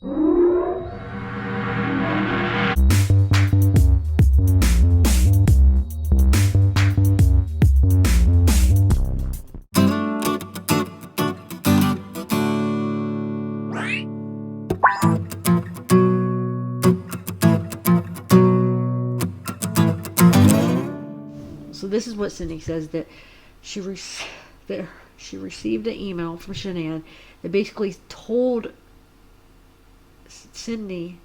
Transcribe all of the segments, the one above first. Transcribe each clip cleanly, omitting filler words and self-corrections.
So this is what Cindy says, that she received an email from Shanann that basically told Cindy,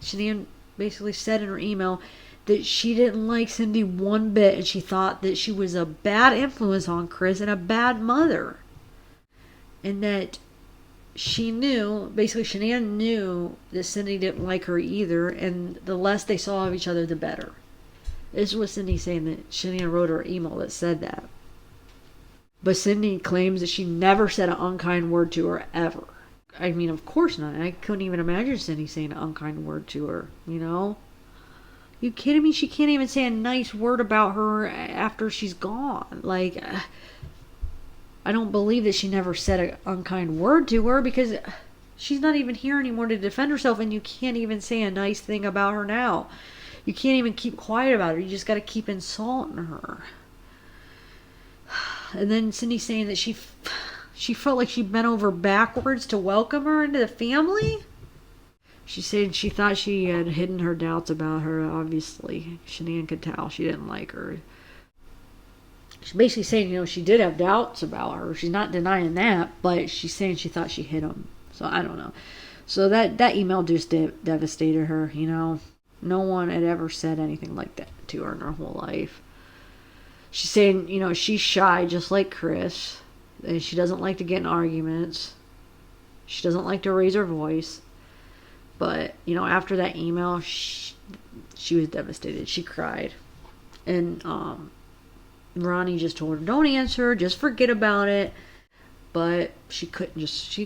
Shanann basically said in her email that she didn't like Cindy one bit, and she thought that she was a bad influence on Chris and a bad mother. And that she knew, basically Shanann knew that Cindy didn't like her either, and the less they saw of each other, the better. This is what Cindy's saying, that Shanann wrote her email that said that. But Cindy claims that she never said an unkind word to her, ever. I mean, of course not. I couldn't even imagine Cindy saying an unkind word to her, you know? You kidding me? She can't even say a nice word about her after she's gone. Like, I don't believe that she never said an unkind word to her, because she's not even here anymore to defend herself, and you can't even say a nice thing about her now. You can't even keep quiet about her. You just got to keep insulting her. And then Cindy saying that she felt like she bent over backwards to welcome her into the family. She said she thought she had hidden her doubts about her. Obviously, Shanann could tell she didn't like her. She's basically saying, you know, she did have doubts about her. She's not denying that, but she's saying she thought she hid them. So I don't know. So that email just devastated her, you know. No one had ever said anything like that to her in her whole life. She's saying, you know, she's shy just like Chris. And she doesn't like to get in arguments. She doesn't like to raise her voice. But, you know, after that email, she was devastated. She cried. And Ronnie just told her, don't answer, just forget about it. But she couldn't just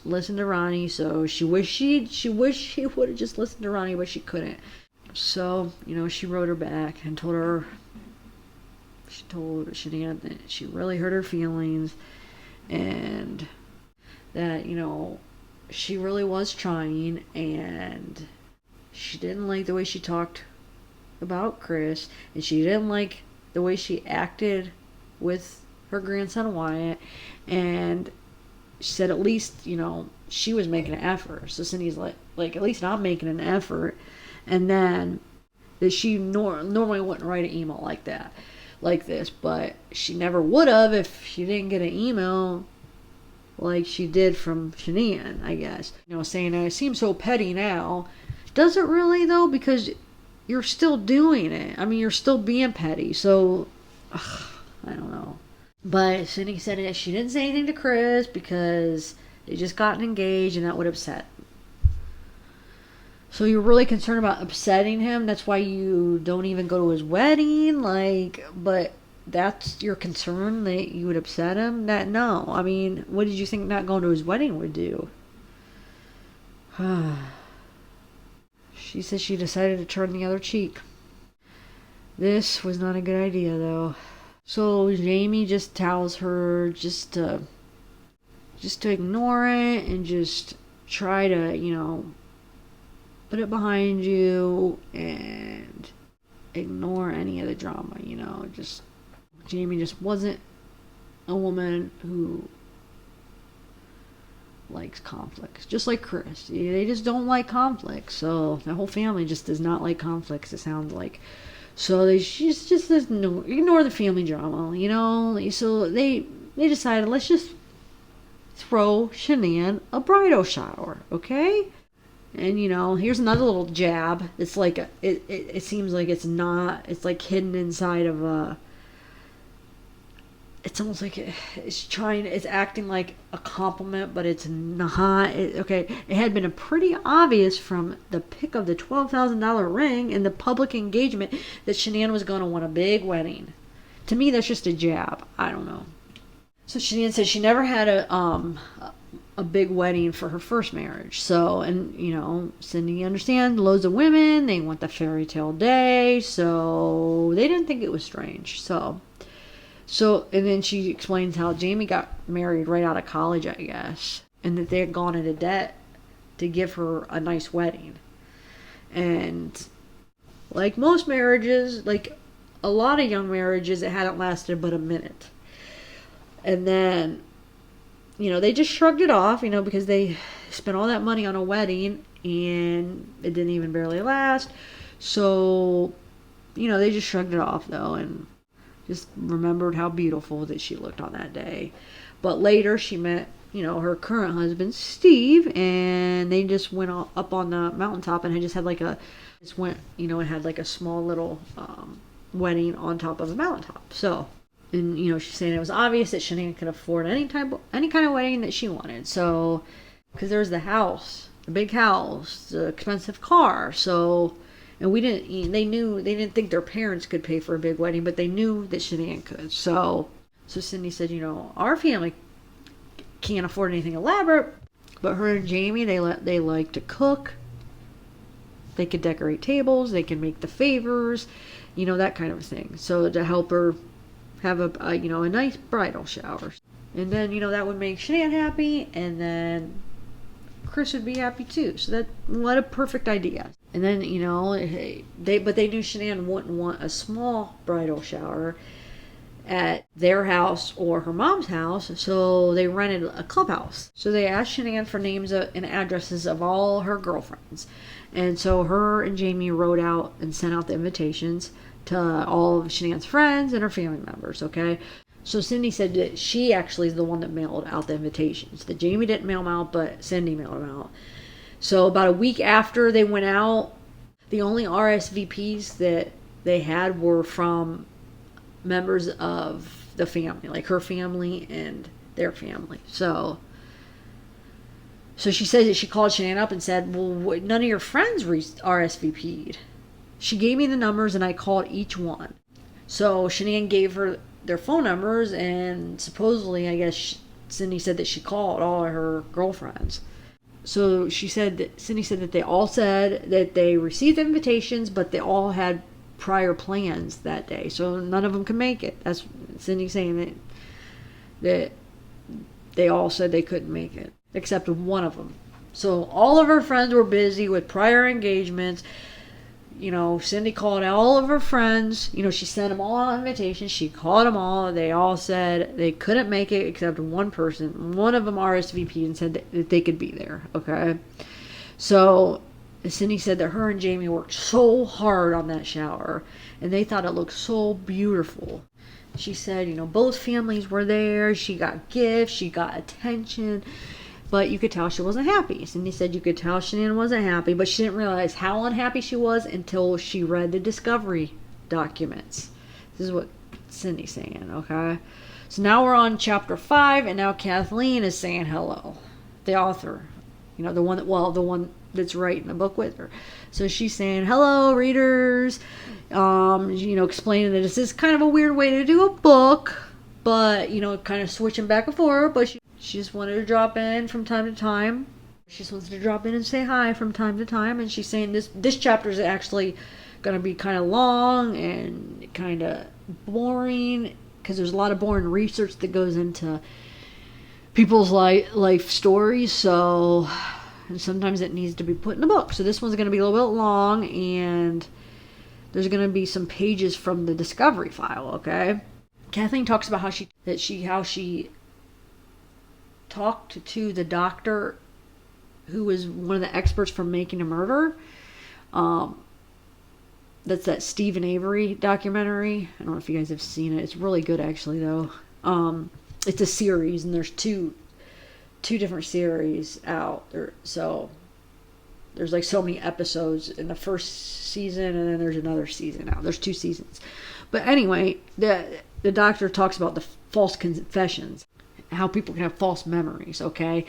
listen to Ronnie. So she wished she would have just listened to Ronnie, but she couldn't. So, you know, she wrote her back and told Shanann that she really hurt her feelings, and that, you know, she really was trying, and she didn't like the way she talked about Chris, and she didn't like the way she acted with her grandson Wyatt, and she said at least, you know, she was making an effort. So Cindy's like at least I'm making an effort. And then that she normally wouldn't write an email like that, like this, but she never would have if she didn't get an email like she did from Shanann, I guess. You know, saying it seems so petty now. Does it really though? Because you're still doing it. I mean, you're still being petty. So, I don't know. But Cindy said that she didn't say anything to Chris because they just gotten engaged and that would upset him. So you're really concerned about upsetting him? That's why you don't even go to his wedding? Like, but that's your concern, that you would upset him? No. I mean, what did you think not going to his wedding would do? She says she decided to turn the other cheek. This was not a good idea, though. So Jamie just tells her just to ignore it and just try to, you know, put it behind you and ignore any of the drama, you know. Just Jamie just wasn't a woman who likes conflicts, just like Chris. They just don't like conflicts. So the whole family just does not like conflicts, it sounds like. So she just says no, ignore the family drama, you know. So they decided, let's just throw Shanann a bridal shower, okay? And, you know, here's another little jab. It's like it seems like it's not. It's like hidden inside of a. It's almost like it's acting like a compliment, but it's not. Okay, it had been pretty obvious from the pic of the $12,000 ring and the public engagement that Shanann was going to want a big wedding. To me, that's just a jab. I don't know. So Shanann said she never had a big wedding for her first marriage. So, and, you know, Cindy understands loads of women, they want the fairy tale day, so they didn't think it was strange. So, and then she explains how Jamie got married right out of college, I guess, and that they had gone into debt to give her a nice wedding. And like most marriages, like a lot of young marriages, it hadn't lasted but a minute. And then, they just shrugged it off, because they spent all that money on a wedding and it didn't even barely last. So, they just shrugged it off though and just remembered how beautiful that she looked on that day. But later she met, her current husband, Steve, and they just went up on the mountaintop and had just had like it had like a small little wedding on top of a mountaintop. So, and she's saying it was obvious that Shanann could afford any kind of wedding that she wanted. So, because there's the house, the big house, the expensive car. So, and they didn't think their parents could pay for a big wedding, but they knew that Shanann could. So Cindy said, our family can't afford anything elaborate, but her and Jamie, they like to cook. They could decorate tables. They can make the favors, that kind of thing. So to help her have a nice bridal shower. And then, that would make Shanann happy, and then Chris would be happy too. So what a perfect idea. And then, they knew Shanann wouldn't want a small bridal shower at their house or her mom's house, so they rented a clubhouse. So they asked Shanann for names and addresses of all her girlfriends. And so her and Jamie wrote out and sent out the invitations to all of Shanann's friends and her family members, okay? So Cindy said that she actually is the one that mailed out the invitations. That Jamie didn't mail them out, but Cindy mailed them out. So about a week after they went out, the only RSVPs that they had were from members of the family, like her family and their family. So she said that she called Shanann up and said, well, none of your friends RSVP'd. She gave me the numbers and I called each one. So Shanann gave her their phone numbers, and supposedly, I guess, Cindy said that she called all of her girlfriends. So Cindy said that they all said that they received invitations, but they all had prior plans that day, so none of them could make it. That's Cindy saying that they all said they couldn't make it, except one of them. So all of her friends were busy with prior engagements. Cindy called all of her friends. She sent them all invitations. She called them all. They all said they couldn't make it except one person. One of them RSVP'd and said that they could be there. Okay. So Cindy said that her and Jamie worked so hard on that shower and they thought it looked so beautiful. She said, both families were there. She got gifts. She got attention. But you could tell she wasn't happy. Cindy said you could tell Shanann wasn't happy, but she didn't realize how unhappy she was until she read the discovery documents. This is what Cindy's saying, okay? So now we're on chapter 5, and now Kathleen is saying hello. The author. The one that's writing the book with her. So she's saying, hello, readers. Explaining that this is kind of a weird way to do a book, but, kind of switching back and forth, but she just wanted to drop in from time to time. She just wants to drop in and say hi from time to time. And she's saying this chapter is actually going to be kind of long and kind of boring, because there's a lot of boring research that goes into people's life stories. So, and sometimes it needs to be put in a book. So this one's going to be a little bit long, and there's going to be some pages from the discovery file, okay? Kathleen talks about how she talked to the doctor who was one of the experts for Making a Murder. That's that Stephen Avery documentary. I don't know if you guys have seen it. It's really good, actually, though. It's a series, and there's two different series out there. So there's like so many episodes in the first season, and then there's another season out. There's 2 seasons. But anyway, the doctor talks about the false confessions, how people can have false memories, okay?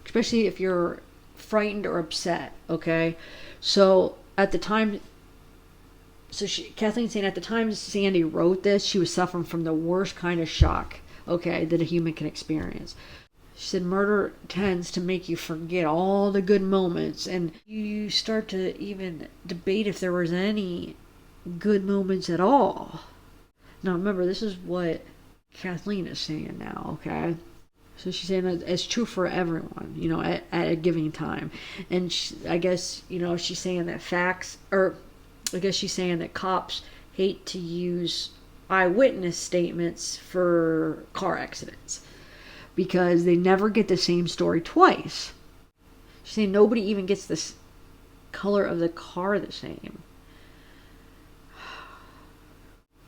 Especially if you're frightened or upset, okay? So at the time, Kathleen's saying at the time Sandy wrote this, she was suffering from the worst kind of shock, okay, that a human can experience. She said murder tends to make you forget all the good moments, and you start to even debate if there was any good moments at all. Now remember, this is what Kathleen is saying now, okay? So she's saying that it's true for everyone, you know, at a given time. And I guess, you know, she's saying that I guess she's saying that cops hate to use eyewitness statements for car accidents because they never get the same story twice. She's saying nobody even gets this color of the car the same.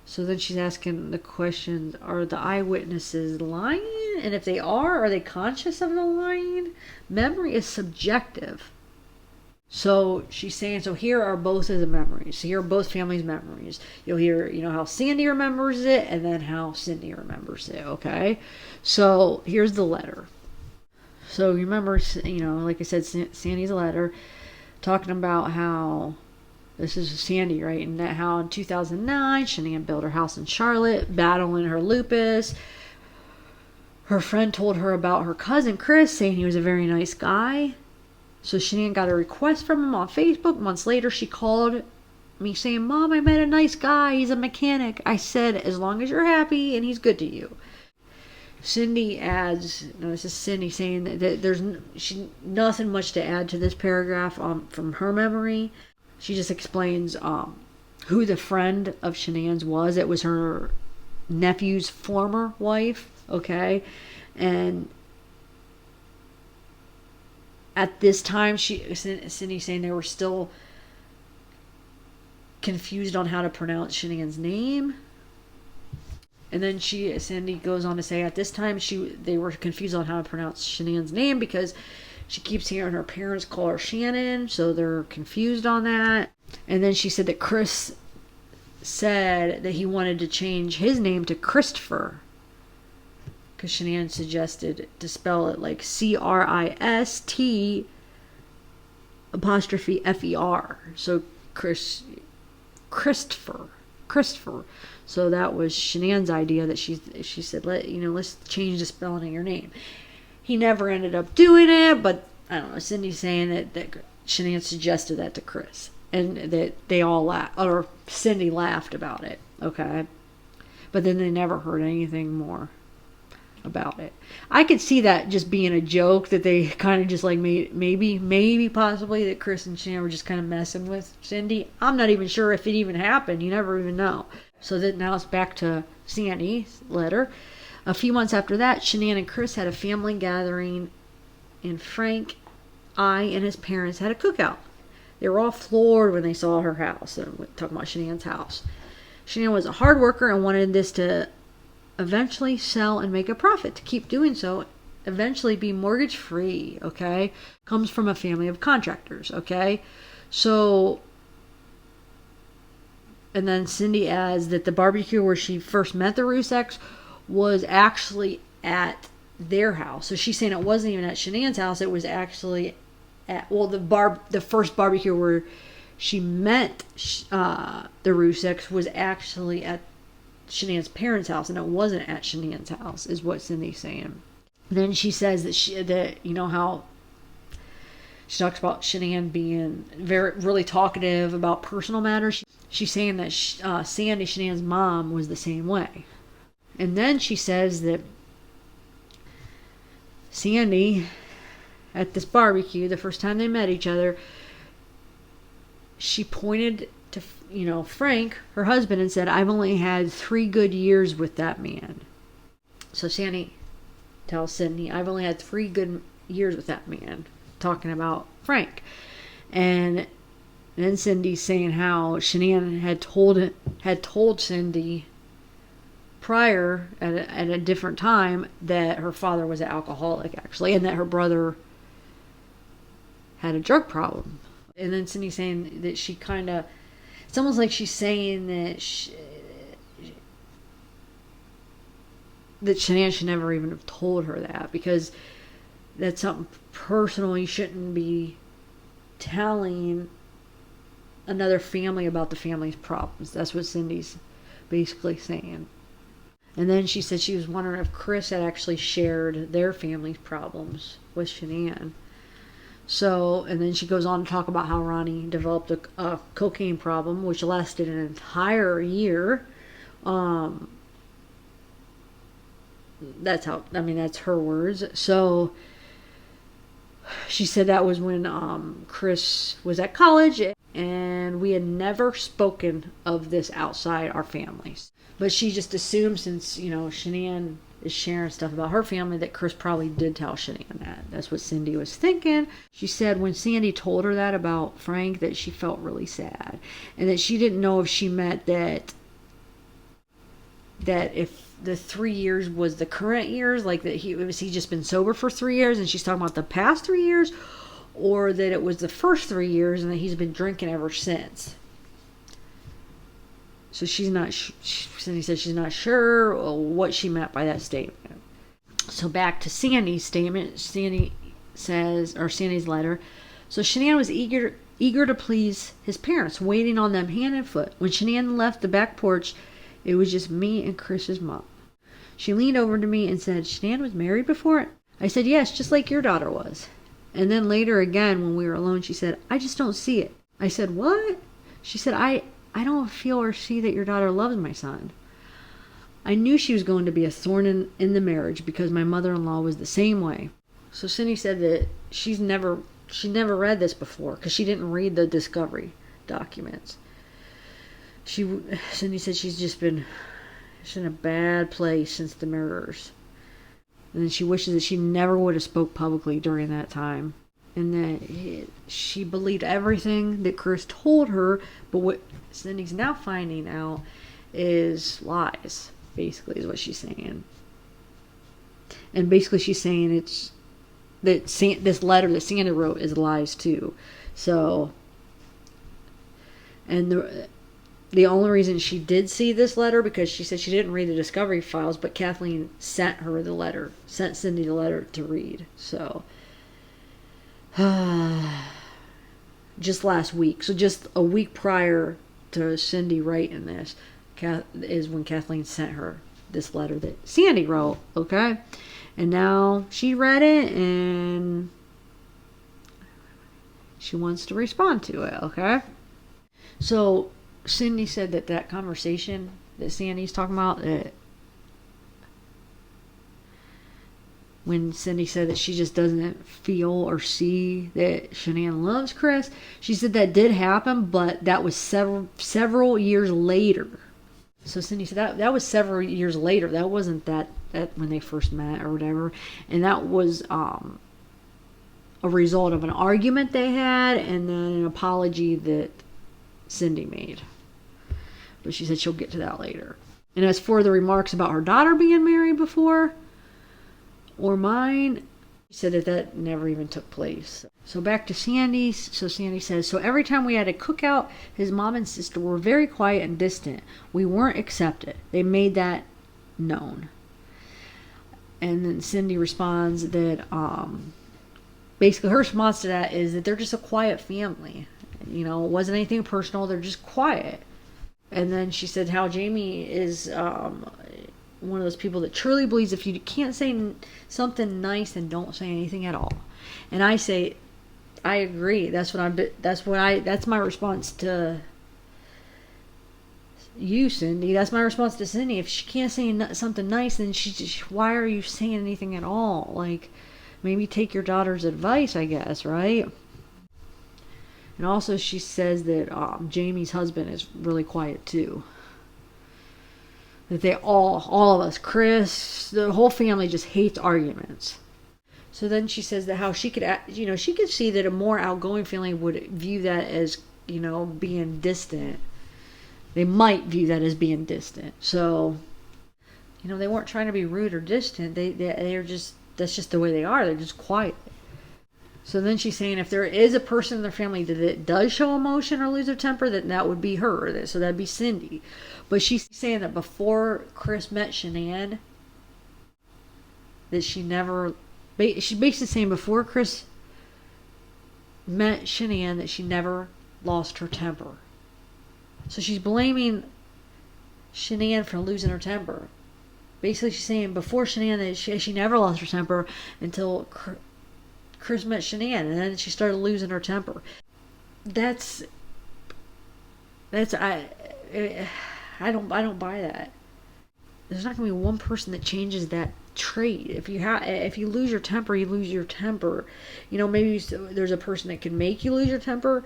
So then she's asking the question, are the eyewitnesses lying? And if they are they conscious of the lying? Memory is subjective. So she's saying, so here are both of the memories. So here are both families' memories. You'll hear, you know, how Sandy remembers it and then how Cindy remembers it, okay? So here's the letter. So you remember, you know, like I said, Sandy's letter talking about how, this is Sandy, right? And that how in 2009, Shanann built her house in Charlotte, battling her lupus. Her friend told her about her cousin Chris, saying he was a very nice guy. So Shanann got a request from him on Facebook. Months later, she called me saying, Mom, I met a nice guy. He's a mechanic. I said, as long as you're happy and he's good to you. Cindy adds, no, this is Cindy saying that there's nothing much to add to this paragraph from her memory. She just explains who the friend of Shanann's was. It was her nephew's former wife, okay? And at this time, Cindy's saying they were still confused on how to pronounce Shanann's name. And then Cindy goes on to say at this time they were confused on how to pronounce Shanann's name because she keeps hearing her parents call her Shannon, so they're confused on that. And then she said that Chris said that he wanted to change his name to Christopher because Shanann suggested to spell it like Christ''Fer. So Christopher. So that was Shanann's idea that she said, let's change the spelling of your name. He never ended up doing it, but I don't know. Cindy's saying that Shanann suggested that to Chris, and that they all laughed, or Cindy laughed about it. Okay, but then they never heard anything more about it. I could see that just being a joke that they kind of just like maybe possibly that Chris and Shanann were just kind of messing with Cindy. I'm not even sure if it even happened. You never even know. So then now it's back to Sandy's letter. A few months after that, Shanann and Chris had a family gathering, and Frank, and his parents had a cookout. They were all floored when they saw her house. And we're talking about Shanann's house. Shanann was a hard worker and wanted this to eventually sell and make a profit. To keep doing so, eventually be mortgage free, okay? Comes from a family of contractors, okay? So, and then Cindy adds that the barbecue where she first met the Ruseks was actually at their house. So she's saying it wasn't even at Shanann's house. It was actually at, the first barbecue where she met the Ruseks was actually at Shanann's parents' house, and it wasn't at Shanann's house, is what Cindy's saying. Then she says that you know how she talks about Shanann being really talkative about personal matters. She's saying that Sandy, Shanann's mom, was the same way. And then she says that Sandy, at this barbecue, the first time they met each other, she pointed to, Frank, her husband, and said, I've only had 3 good years with that man. So Sandy tells Cindy, I've only had 3 good years with that man, talking about Frank. And then Cindy's saying how Shanann had told Cindy prior at a different time that her father was an alcoholic, actually, and that her brother had a drug problem. And then Cindy's saying that she kind of, it's almost like she's saying that that Shanann should never even have told her that, because that's something personal. You shouldn't be telling another family about the family's problems. That's what Cindy's basically saying. And then she said she was wondering if Chris had actually shared their family's problems with Shanann. So, and then she goes on to talk about how Ronnie developed a cocaine problem, which lasted an entire year. that's how, I mean, that's her words. So she said that was when Chris was at college, and we had never spoken of this outside our families. But she just assumed, since, Shanann is sharing stuff about her family, that Chris probably did tell Shanann that. That's what Cindy was thinking. She said when Sandy told her that about Frank, that she felt really sad. And that she didn't know if she meant that if the 3 years was the current years, like that he just been sober for 3 years, and she's talking about the past 3 years, or that it was the first 3 years and that he's been drinking ever since. So she's not. Cindy said she's not sure what she meant by that statement. So back to Sandy's statement. Sandy says, or Sandy's letter. So Shanann was eager to please his parents, waiting on them hand and foot. When Shanann left the back porch, it was just me and Chris's mom. She leaned over to me and said, "Shanann was married before?" I said, "Yes, just like your daughter was." And then later again, when we were alone, she said, "I just don't see it." I said, "What?" She said, I don't feel or see that your daughter loves my son. I knew she was going to be a thorn in the marriage because my mother-in-law was the same way. So Cindy said that she never read this before because she didn't read the discovery documents. Cindy said she's in a bad place since the murders. And then she wishes that she never would have spoke publicly during that time. And that she believed everything that Chris told her, but what Cindy's now finding out is lies, basically, is what she's saying. And basically she's saying it's that this letter that Sandy wrote is lies too. So, and the only reason she did see this letter, because she said she didn't read the discovery files, but Kathleen sent Cindy the letter to read. So, just last week, so just a week prior to Cindy writing this, is when Kathleen sent her this letter that Sandy wrote, okay? And now she read it, and she wants to respond to it, okay? So Cindy said that conversation that Sandy's talking about, that when Cindy said that she just doesn't feel or see that Shanann loves Chris, she said that did happen, but that was several years later. So Cindy said that was several years later. That wasn't that when they first met or whatever. And that was a result of an argument they had, and then an apology that Cindy made. But she said she'll get to that later. And as for the remarks about her daughter being married before, or mine, she said that never even took place. So back to Sandy. So Sandy says, so every time we had a cookout, his mom and sister were very quiet and distant. We weren't accepted. They made that known. And then Cindy responds that basically her response to that is that they're just a quiet family. It wasn't anything personal. They're just quiet. And then she said how Jamie is one of those people that truly believes if you can't say something nice, then don't say anything at all. And I say, I agree. That's my response to you, Cindy. That's my response to Cindy. If she can't say something nice, then why are you saying anything at all? Like, maybe take your daughter's advice, I guess, right? And also she says that Jamie's husband is really quiet too. That they all of us, Chris, the whole family just hates arguments. So then she says that how she could see that a more outgoing family would view that as, being distant. They might view that as being distant. So, they weren't trying to be rude or distant. They're just, that's just the way they are. They're just quiet. So then she's saying if there is a person in their family that does show emotion or lose their temper, that would be her. So that'd be Cindy. But she's saying that before Chris met Shanann, that she's basically saying before Chris met Shanann that she never lost her temper. So she's blaming Shanann for losing her temper. Basically she's saying before Shanann that she never lost her temper until Chris met Shanann, and then she started losing her temper. I don't buy that. There's not going to be one person that changes that trait. If you lose your temper, you lose your temper. You know, maybe there's a person that can make you lose your temper,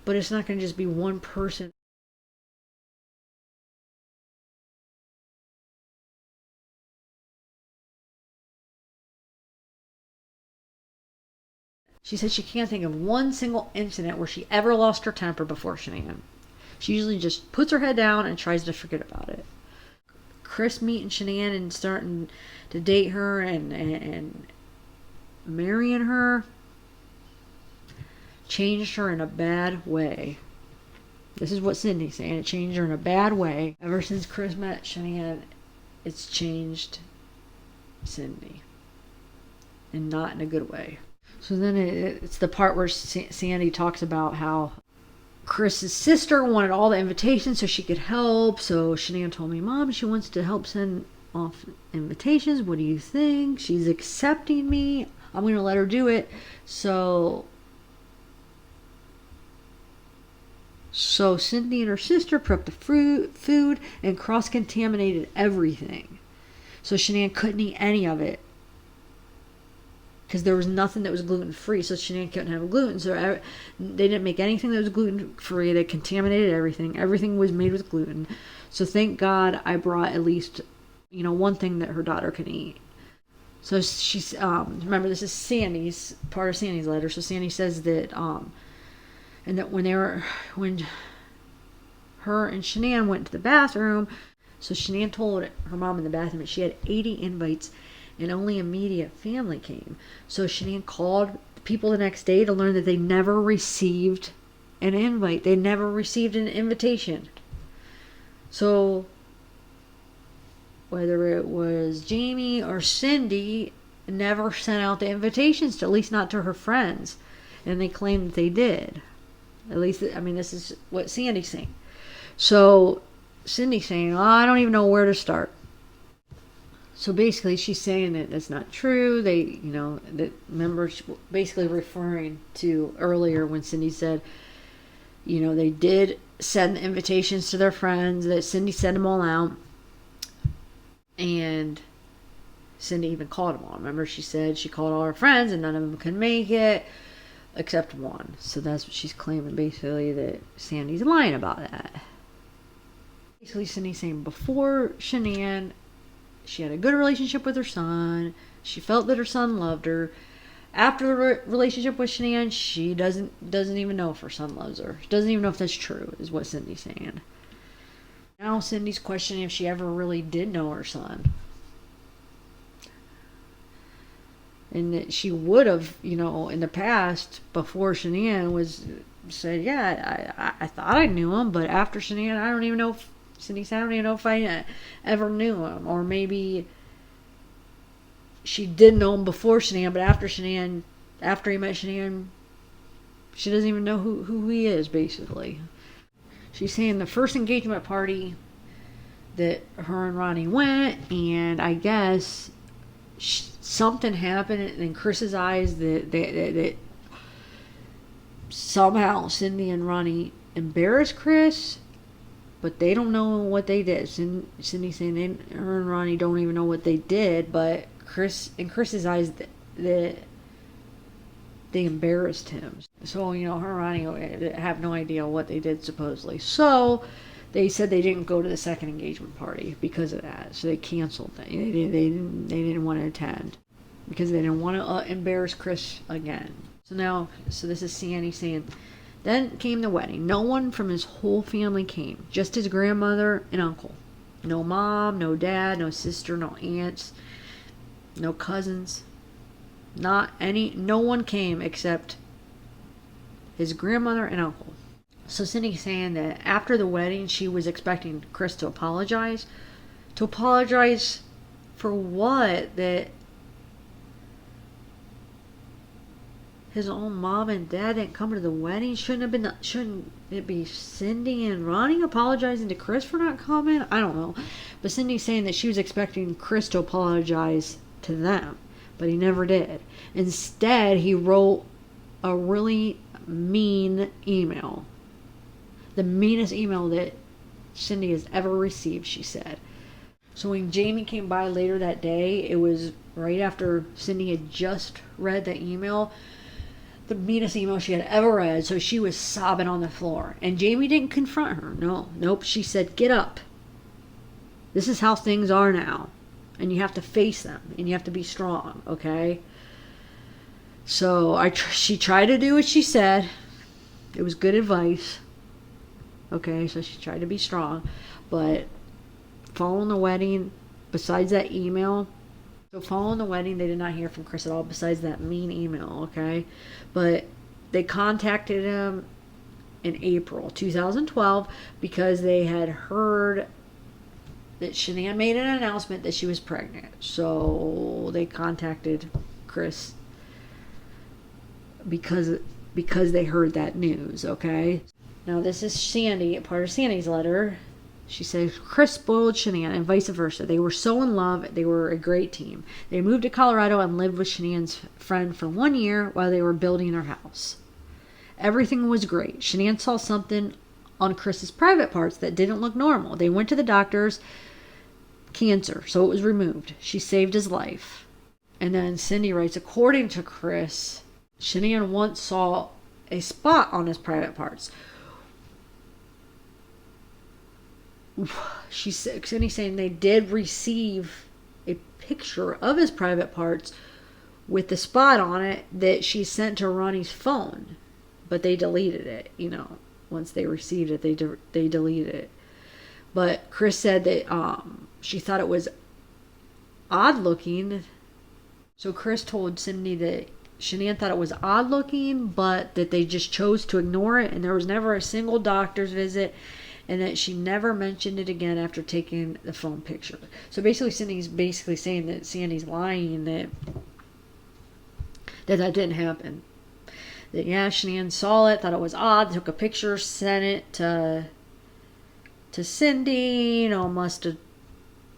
but it's not going to just be one person. She said she can't think of one single incident where she ever lost her temper before Shanann. She usually just puts her head down and tries to forget about it. Chris meeting Shanann and starting to date her and marrying her changed her in a bad way. This is what Cindy's saying. It changed her in a bad way. Ever since Chris met Shanann, it's changed Cindy. And not in a good way. So then it's the part where Sandy talks about how Chris's sister wanted all the invitations so she could help. So Shanann told me, Mom, she wants to help send off invitations. What do you think? She's accepting me. I'm going to let her do it. So Cindy and her sister prepped the food and cross-contaminated everything. So Shanann couldn't eat any of it. Because there was nothing that was gluten-free, so Shanann couldn't have gluten. So they didn't make anything that was gluten-free. They contaminated everything. Everything was made with gluten. So thank God I brought at least, one thing that her daughter can eat. So she's, remember this is part of Sandy's letter. So Sandy says that, and that when her and Shanann went to the bathroom, so Shanann told her mom in the bathroom that she had 80 invites and only immediate family came. So Shanann called people the next day to learn that they never received an invite. They never received an invitation. So whether it was Jamie or Cindy, never sent out the invitations, to, at least not to her friends. And they claimed that they did. At least, this is what Sandy's saying. So Cindy's saying, I don't even know where to start. So basically, she's saying that that's not true. Remember, basically referring to earlier when Cindy said, they did send the invitations to their friends, that Cindy sent them all out. And Cindy even called them all. Remember, she said she called all her friends and none of them could make it except one. So that's what she's claiming, basically, that Sandy's lying about that. Basically, Cindy's saying before Shanann, she had a good relationship with her son. She felt that her son loved her. After the relationship with Shanann, she doesn't even know if her son loves her. She doesn't even know if that's true, is what Cindy's saying. Now Cindy's questioning if she ever really did know her son. And that she would have, in the past, before Shanann said, yeah, I thought I knew him, but after Shanann, I don't even know if Cindy said, I don't even know if I ever knew him. Or maybe she did know him before Shanann, but after he met Shanann, she doesn't even know who he is, basically. She's saying the first engagement party that her and Ronnie went, and I guess something happened in Chris's eyes that somehow Cindy and Ronnie embarrassed Chris. But they don't know what they did. Cindy's saying her and Ronnie don't even know what they did. But in Chris's eyes, that they embarrassed him. So, her and Ronnie have no idea what they did, supposedly. So, they said they didn't go to the second engagement party because of that. So, they canceled that. They didn't want to attend because they didn't want to embarrass Chris again. So this is Sandy saying, then came the wedding. No one from his whole family came. Just his grandmother and uncle. No mom, no dad, no sister, no aunts, no cousins. No one came except his grandmother and uncle. So Cindy's saying that after the wedding, she was expecting Chris to apologize. To apologize for what? That his own mom and dad didn't come to the wedding? Shouldn't it be Cindy and Ronnie apologizing to Chris for not coming? I don't know. But Cindy's saying that she was expecting Chris to apologize to them, but he never did. Instead, he wrote a really mean email. The meanest email that Cindy has ever received, she said. So when Jamie came by later that day, it was right after Cindy had just read the email, the meanest email she had ever read. So she was sobbing on the floor. And Jamie didn't confront her. Nope. She said, get up. This is how things are now. And you have to face them. And you have to be strong, okay? So she tried to do what she said. It was good advice. Okay, so she tried to be strong. But following the wedding, besides that email, so following the wedding, they did not hear from Chris at all besides that mean email, okay? But they contacted him in April 2012 because they had heard that Shanann made an announcement that she was pregnant. So they contacted Chris because they heard that news, okay? Now this is Sandy, part of Sandy's letter. She says, Chris spoiled Shanann and vice versa. They were so in love. They were a great team. They moved to Colorado and lived with Shanann's friend for 1 year while they were building their house. Everything was great. Shanann saw something on Chris's private parts that didn't look normal. They went to the doctors, cancer, so it was removed. She saved his life. And then Cindy writes, according to Chris, Shanann once saw a spot on his private parts. Cindy's saying they did receive a picture of his private parts with the spot on it that she sent to Ronnie's phone, but they deleted it. Once they received it, they deleted it. But Chris said that she thought it was odd looking. So Chris told Cindy that Shanann thought it was odd looking, but that they just chose to ignore it, and there was never a single doctor's visit, and that she never mentioned it again after taking the phone picture. So basically, Cindy's saying that Sandy's lying, that didn't happen. That, yeah, Shanann saw it, thought it was odd, took a picture, sent it to Cindy, must have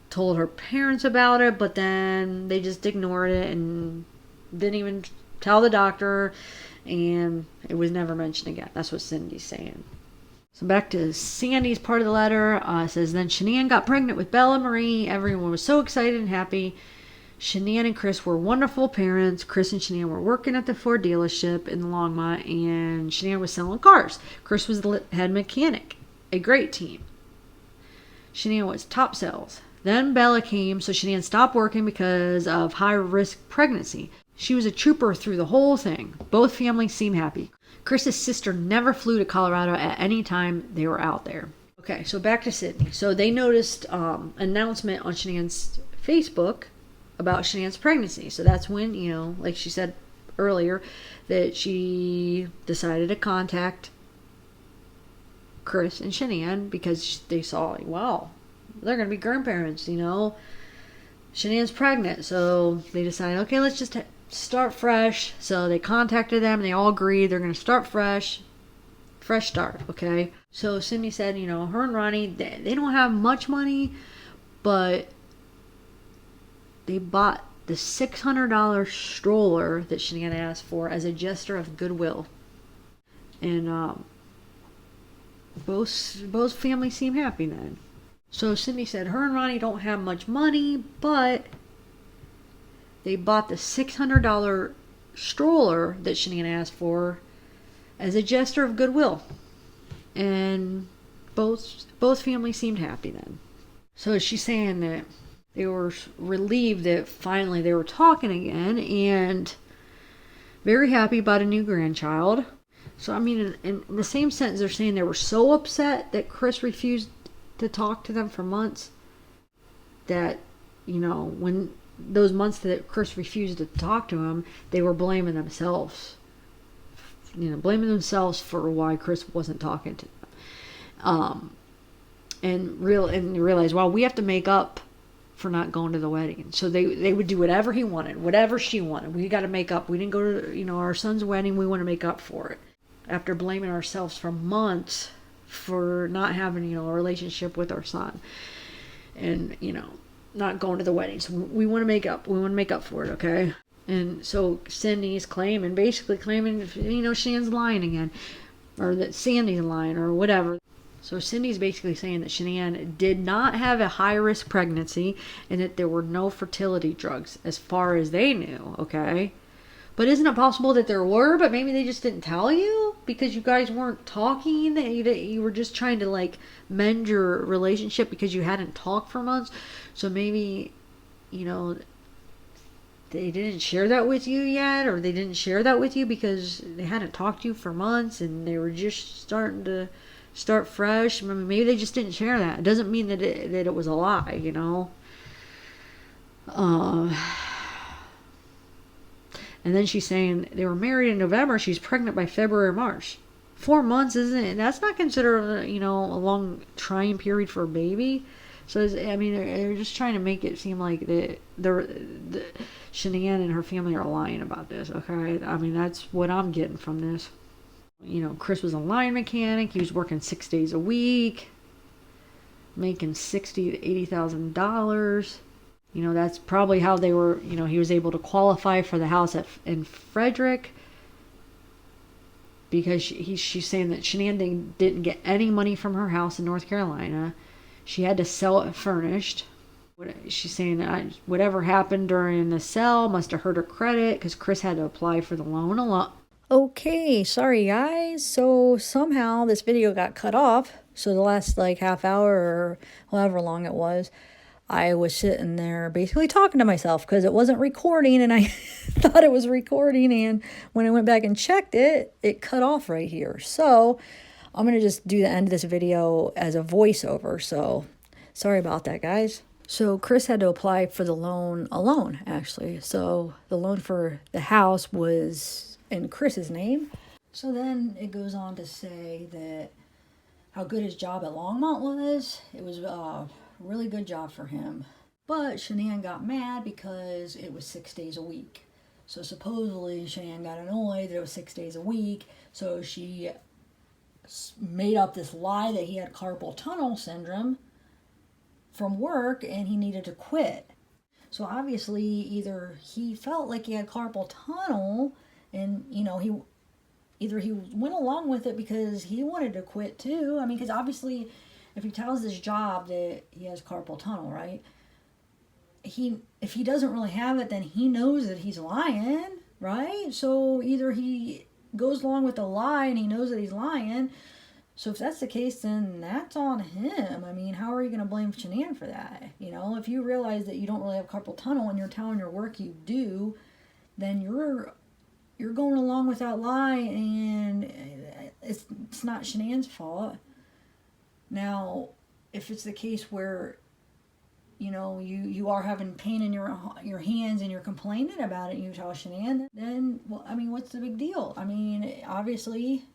told her parents about it, but then they just ignored it and didn't even tell the doctor, and it was never mentioned again. That's what Cindy's saying. So back to Sandy's part of the letter. It says, then Shanann got pregnant with Bella Marie. Everyone was so excited and happy. Shanann and Chris were wonderful parents. Chris and Shanann were working at the Ford dealership in Longmont, and Shanann was selling cars. Chris was the head mechanic. A great team. Shanann was top sales. Then Bella came, so Shanann stopped working because of high-risk pregnancy. She was a trooper through the whole thing. Both families seemed happy. Chris's sister never flew to Colorado at any time they were out there. Okay, so back to Sydney. So they noticed announcement on Shanann's Facebook about Shanann's pregnancy. So that's when, like she said earlier, that she decided to contact Chris and Shanann because they saw, wow, they're going to be grandparents, Shanann's pregnant. So they decided, okay, let's just start fresh. So they contacted them and they all agreed they're going to start fresh start, okay? So Cindy said, her and Ronnie, they don't have much money, but they bought the $600 stroller that Shanann asked for as a gesture of goodwill. And both families seem happy then. So Cindy said her and Ronnie don't have much money, but they bought the $600 stroller that Shanann asked for as a gesture of goodwill. And both families seemed happy then. So she's saying that they were relieved that finally they were talking again and very happy about a new grandchild. So, in the same sentence, they're saying they were so upset that Chris refused to talk to them for months that, when those months that Chris refused to talk to him, they were blaming themselves. Blaming themselves for why Chris wasn't talking to them. And realize, well, we have to make up for not going to the wedding. So they would do whatever he wanted, whatever she wanted. We got to make up. We didn't go to, our son's wedding. We want to make up for it. After blaming ourselves for months for not having, a relationship with our son. And, not going to the wedding. So we want to make up. We want to make up for it, okay? And so Cindy's basically claiming, Shannon's lying again. Or that Sandy's lying or whatever. So Cindy's basically saying that Shanann did not have a high-risk pregnancy and that there were no fertility drugs as far as they knew, okay? But isn't it possible that there were, but maybe they just didn't tell you because you guys weren't talking? You were just trying to like mend your relationship because you hadn't talked for months. So maybe, you know, they didn't share that with you yet, or they didn't share that with you because they hadn't talked to you for months and they were just starting to start fresh. I mean, maybe they just didn't share that. It doesn't mean that it was a lie, you know. And then she's saying they were married in November. She's pregnant by February or March. 4 months, isn't it? That's not considered, you know, a long trying period for a baby. So, I mean, they're just trying to make it seem like the Shanann and her family are lying about this, okay? I mean, that's what I'm getting from this. You know, Chris was a line mechanic. He was working 6 days a week, making $60,000 to $80,000. You know, that's probably how they were, you know, he was able to qualify for the house in Frederick, because she's saying that Shanann didn't get any money from her house in North Carolina. She had to sell it furnished. She's saying that whatever happened during the sale must have hurt her credit because Chris had to apply for the loan a lot. Okay, sorry guys. So somehow this video got cut off. So the last like half hour or however long it was, I was sitting there basically talking to myself because it wasn't recording, and I thought it was recording, and when I went back and checked it, it cut off right here. So I'm going to just do the end of this video as a voiceover, so sorry about that, guys. So Chris had to apply for the loan alone, actually. So the loan for the house was in Chris's name. So then it goes on to say that how good his job at Longmont was. It was really good job for him. But Shanann got mad because it was 6 days a week. So supposedly Shanann got annoyed that it was 6 days a week. So she made up this lie that he had carpal tunnel syndrome from work and he needed to quit. So obviously either he felt like he had carpal tunnel and, you know, he went along with it because he wanted to quit too. I mean, because obviously if he tells his job that he has carpal tunnel, right? If he doesn't really have it, then he knows that he's lying, right? So either he goes along with the lie and he knows that he's lying. So if that's the case, then that's on him. I mean, how are you going to blame Shanann for that? You know, if you realize that you don't really have carpal tunnel and you're telling your work you do, then you're going along with that lie, and it's not Shanann's fault. Now, if it's the case where, you know, you are having pain in your hands and you're complaining about it and you tell Shanann, then, well, I mean, what's the big deal? I mean, obviously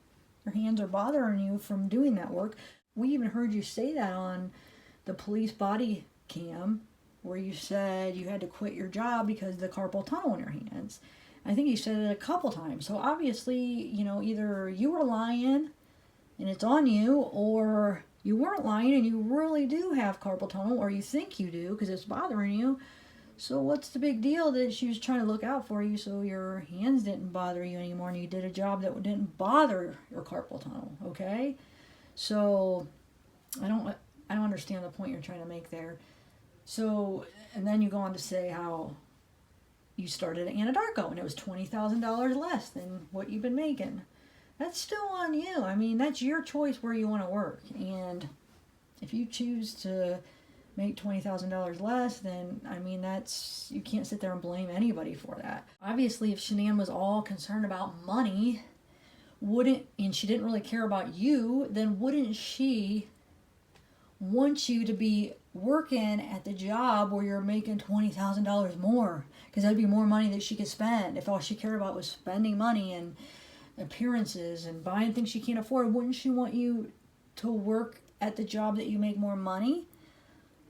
your hands are bothering you from doing that work. We even heard you say that on the police body cam where you said you had to quit your job because of the carpal tunnel in your hands. I think you said it a couple times. So obviously, you know, either you were lying and it's on you, or you weren't lying and you really do have carpal tunnel, or you think you do because it's bothering you. So what's the big deal that she was trying to look out for you so your hands didn't bother you anymore and you did a job that didn't bother your carpal tunnel, okay? So I don't understand the point you're trying to make there. So, and then you go on to say how you started at Anadarko and it was $20,000 less than what you've been making. That's still on you. I mean, that's your choice where you want to work. And if you choose to make $20,000 less, then, I mean, you can't sit there and blame anybody for that. Obviously, if Shanann was all concerned about money, and she didn't really care about you, then wouldn't she want you to be working at the job where you're making $20,000 more? Because that'd be more money that she could spend. If all she cared about was spending money and appearances and buying things she can't afford, wouldn't she want you to work at the job that you make more money?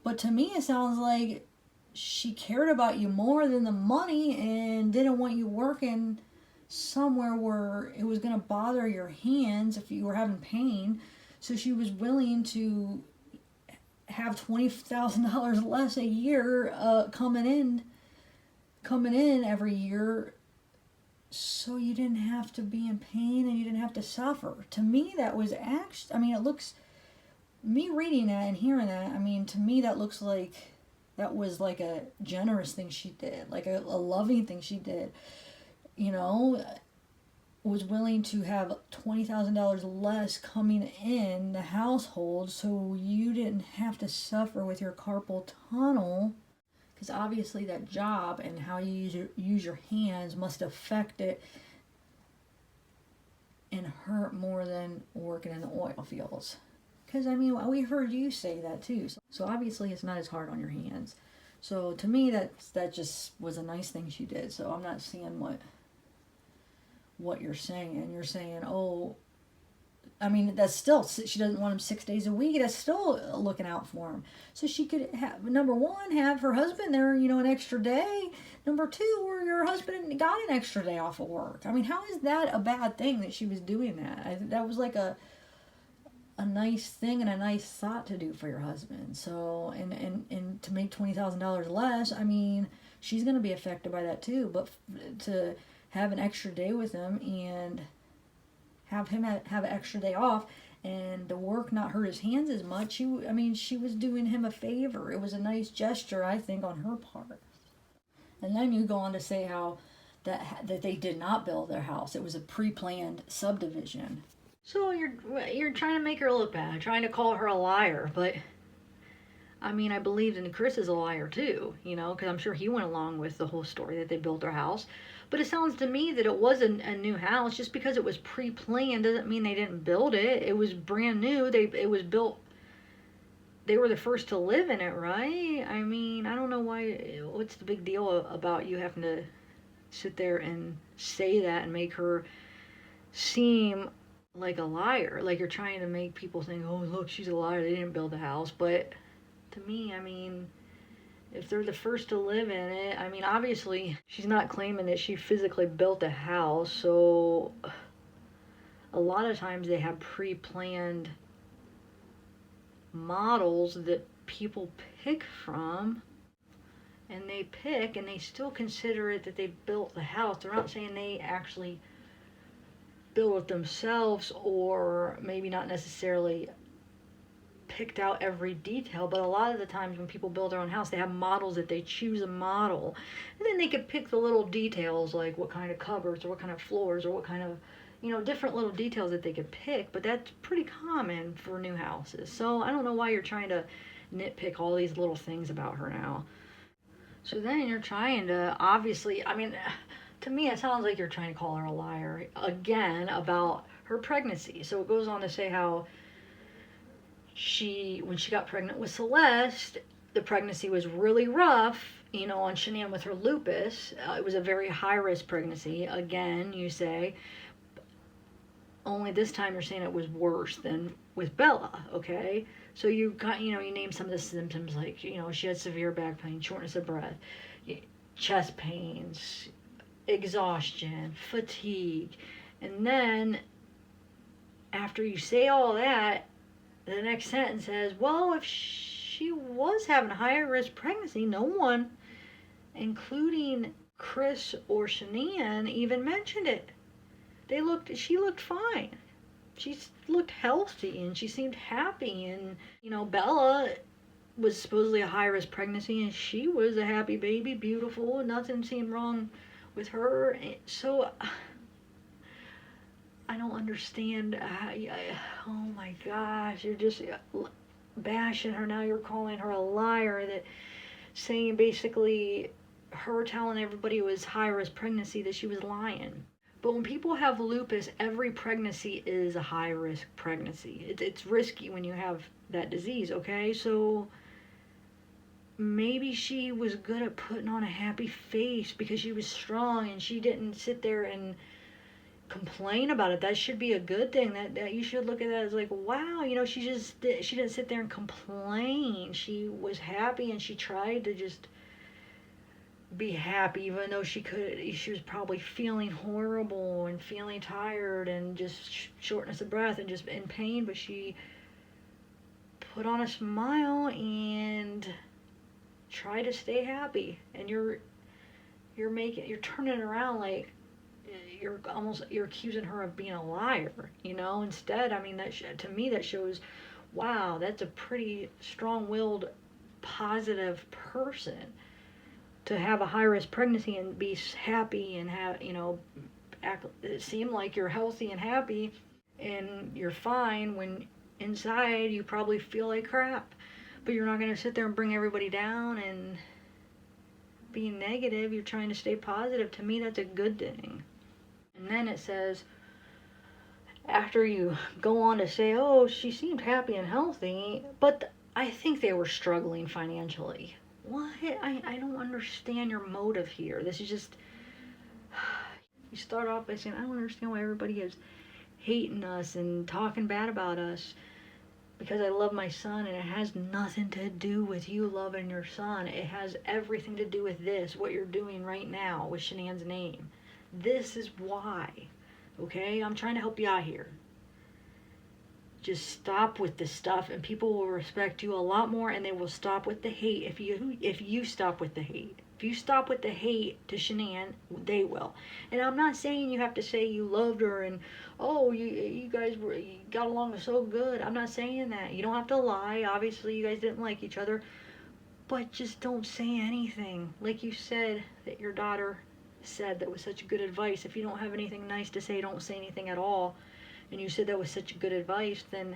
But to me, it sounds like she cared about you more than the money and didn't want you working somewhere where it was going to bother your hands if you were having pain. So she was willing to have $20,000 less a year coming in every year, so you didn't have to be in pain and you didn't have to suffer. To me, that was it looks me reading that and hearing that, I mean, to me, that looks like that was like a generous thing she did, like a loving thing she did. You know, was willing to have $20,000 less coming in the household so you didn't have to suffer with your carpal tunnel, because obviously that job and how you use your hands must affect it and hurt more than working in the oil fields. Because I mean, we heard you say that too. So obviously, it's not as hard on your hands. So to me, that just was a nice thing she did. So I'm not seeing what you're saying. You're saying, oh, I mean, that's still, she doesn't want him 6 days a week. That's still looking out for him. So she could have, number one, have her husband there, an extra day. Number two, where your husband got an extra day off of work. I mean, how is that a bad thing that she was doing that? That was like a nice thing and a nice thought to do for your husband. So, and to make $20,000 less, I mean, she's going to be affected by that too. But to have an extra day with him and have him have an extra day off and the work not hurt his hands as much, she was doing him a favor. It was a nice gesture, I think, on her part. And then you go on to say how that they did not build their house. It was a pre-planned subdivision. So you're trying to make her look bad, trying to call her a liar, but I mean, I believed in Chris is a liar too, because I'm sure he went along with the whole story that they built their house. But it sounds to me that it was a new house. Just because it was pre-planned doesn't mean they didn't build it. It was brand new. It was built. They were the first to live in it, right? I mean, I don't know why. What's the big deal about you having to sit there and say that and make her seem like a liar? Like you're trying to make people think, oh, look, she's a liar. They didn't build the house. But to me, I mean, if they're the first to live in it, I mean, obviously she's not claiming that she physically built a house. So a lot of times they have pre-planned models that people pick from, and they pick and they still consider it that they built the house. They're not saying they actually built it themselves, or maybe not necessarily picked out every detail, but a lot of the times when people build their own house, they have models that they choose a model, and then they could pick the little details, like what kind of cupboards or what kind of floors or what kind of different little details that they could pick. But that's pretty common for new houses. So I don't know why you're trying to nitpick all these little things about her now. So then you're trying to, obviously, I mean, to me it sounds like you're trying to call her a liar again about her pregnancy. So it goes on to say how when she got pregnant with Celeste, the pregnancy was really rough, on Shanann with her lupus. It was a very high risk pregnancy. Again, you say, only this time you're saying it was worse than with Bella, okay? So you got, you name some of the symptoms, like, she had severe back pain, shortness of breath, chest pains, exhaustion, fatigue. And then after you say all that, the next sentence says, well, if she was having a higher risk pregnancy, no one, including Chris or Shanann, even mentioned it. She looked fine. She looked healthy and she seemed happy. And, Bella was supposedly a high risk pregnancy and she was a happy baby, beautiful, nothing seemed wrong with her. So I don't understand. Oh my gosh, you're just bashing her now. You're calling her a liar. That saying basically her telling everybody it was high risk pregnancy, that she was lying. But when people have lupus, every pregnancy is a high risk pregnancy. It's risky when you have that disease, okay? So maybe she was good at putting on a happy face because she was strong and she didn't sit there and complain about it. That should be a good thing. That you should look at that as like, wow, she didn't sit there and complain. She was happy and she tried to just be happy, even though she was probably feeling horrible and feeling tired and just shortness of breath and just in pain, but she put on a smile and tried to stay happy. And you're turning it around like you're accusing her of being a liar. Instead, I mean, to me that shows wow, that's a pretty strong-willed, positive person to have a high-risk pregnancy and be happy and have, it seem like you're healthy and happy and you're fine when inside you probably feel like crap. But you're not going to sit there and bring everybody down and be negative. You're trying to stay positive. To me, that's a good thing. And then it says, after you go on to say, oh, she seemed happy and healthy, but I think they were struggling financially. What? I don't understand your motive here. This is just, you start off by saying, I don't understand why everybody is hating us and talking bad about us because I love my son, and it has nothing to do with you loving your son. It has everything to do with this, what you're doing right now with Shanann's name. This is why. Okay? I'm trying to help you out here. Just stop with this stuff, and people will respect you a lot more, and they will stop with the hate if you stop with the hate. If you stop with the hate to Shanann, they will. And I'm not saying you have to say you loved her and, oh, you guys you got along so good. I'm not saying that. You don't have to lie. Obviously, you guys didn't like each other. But just don't say anything. Like you said that your daughter said that was such good advice. If you don't have anything nice to say, don't say anything at all. And you said that was such good advice, then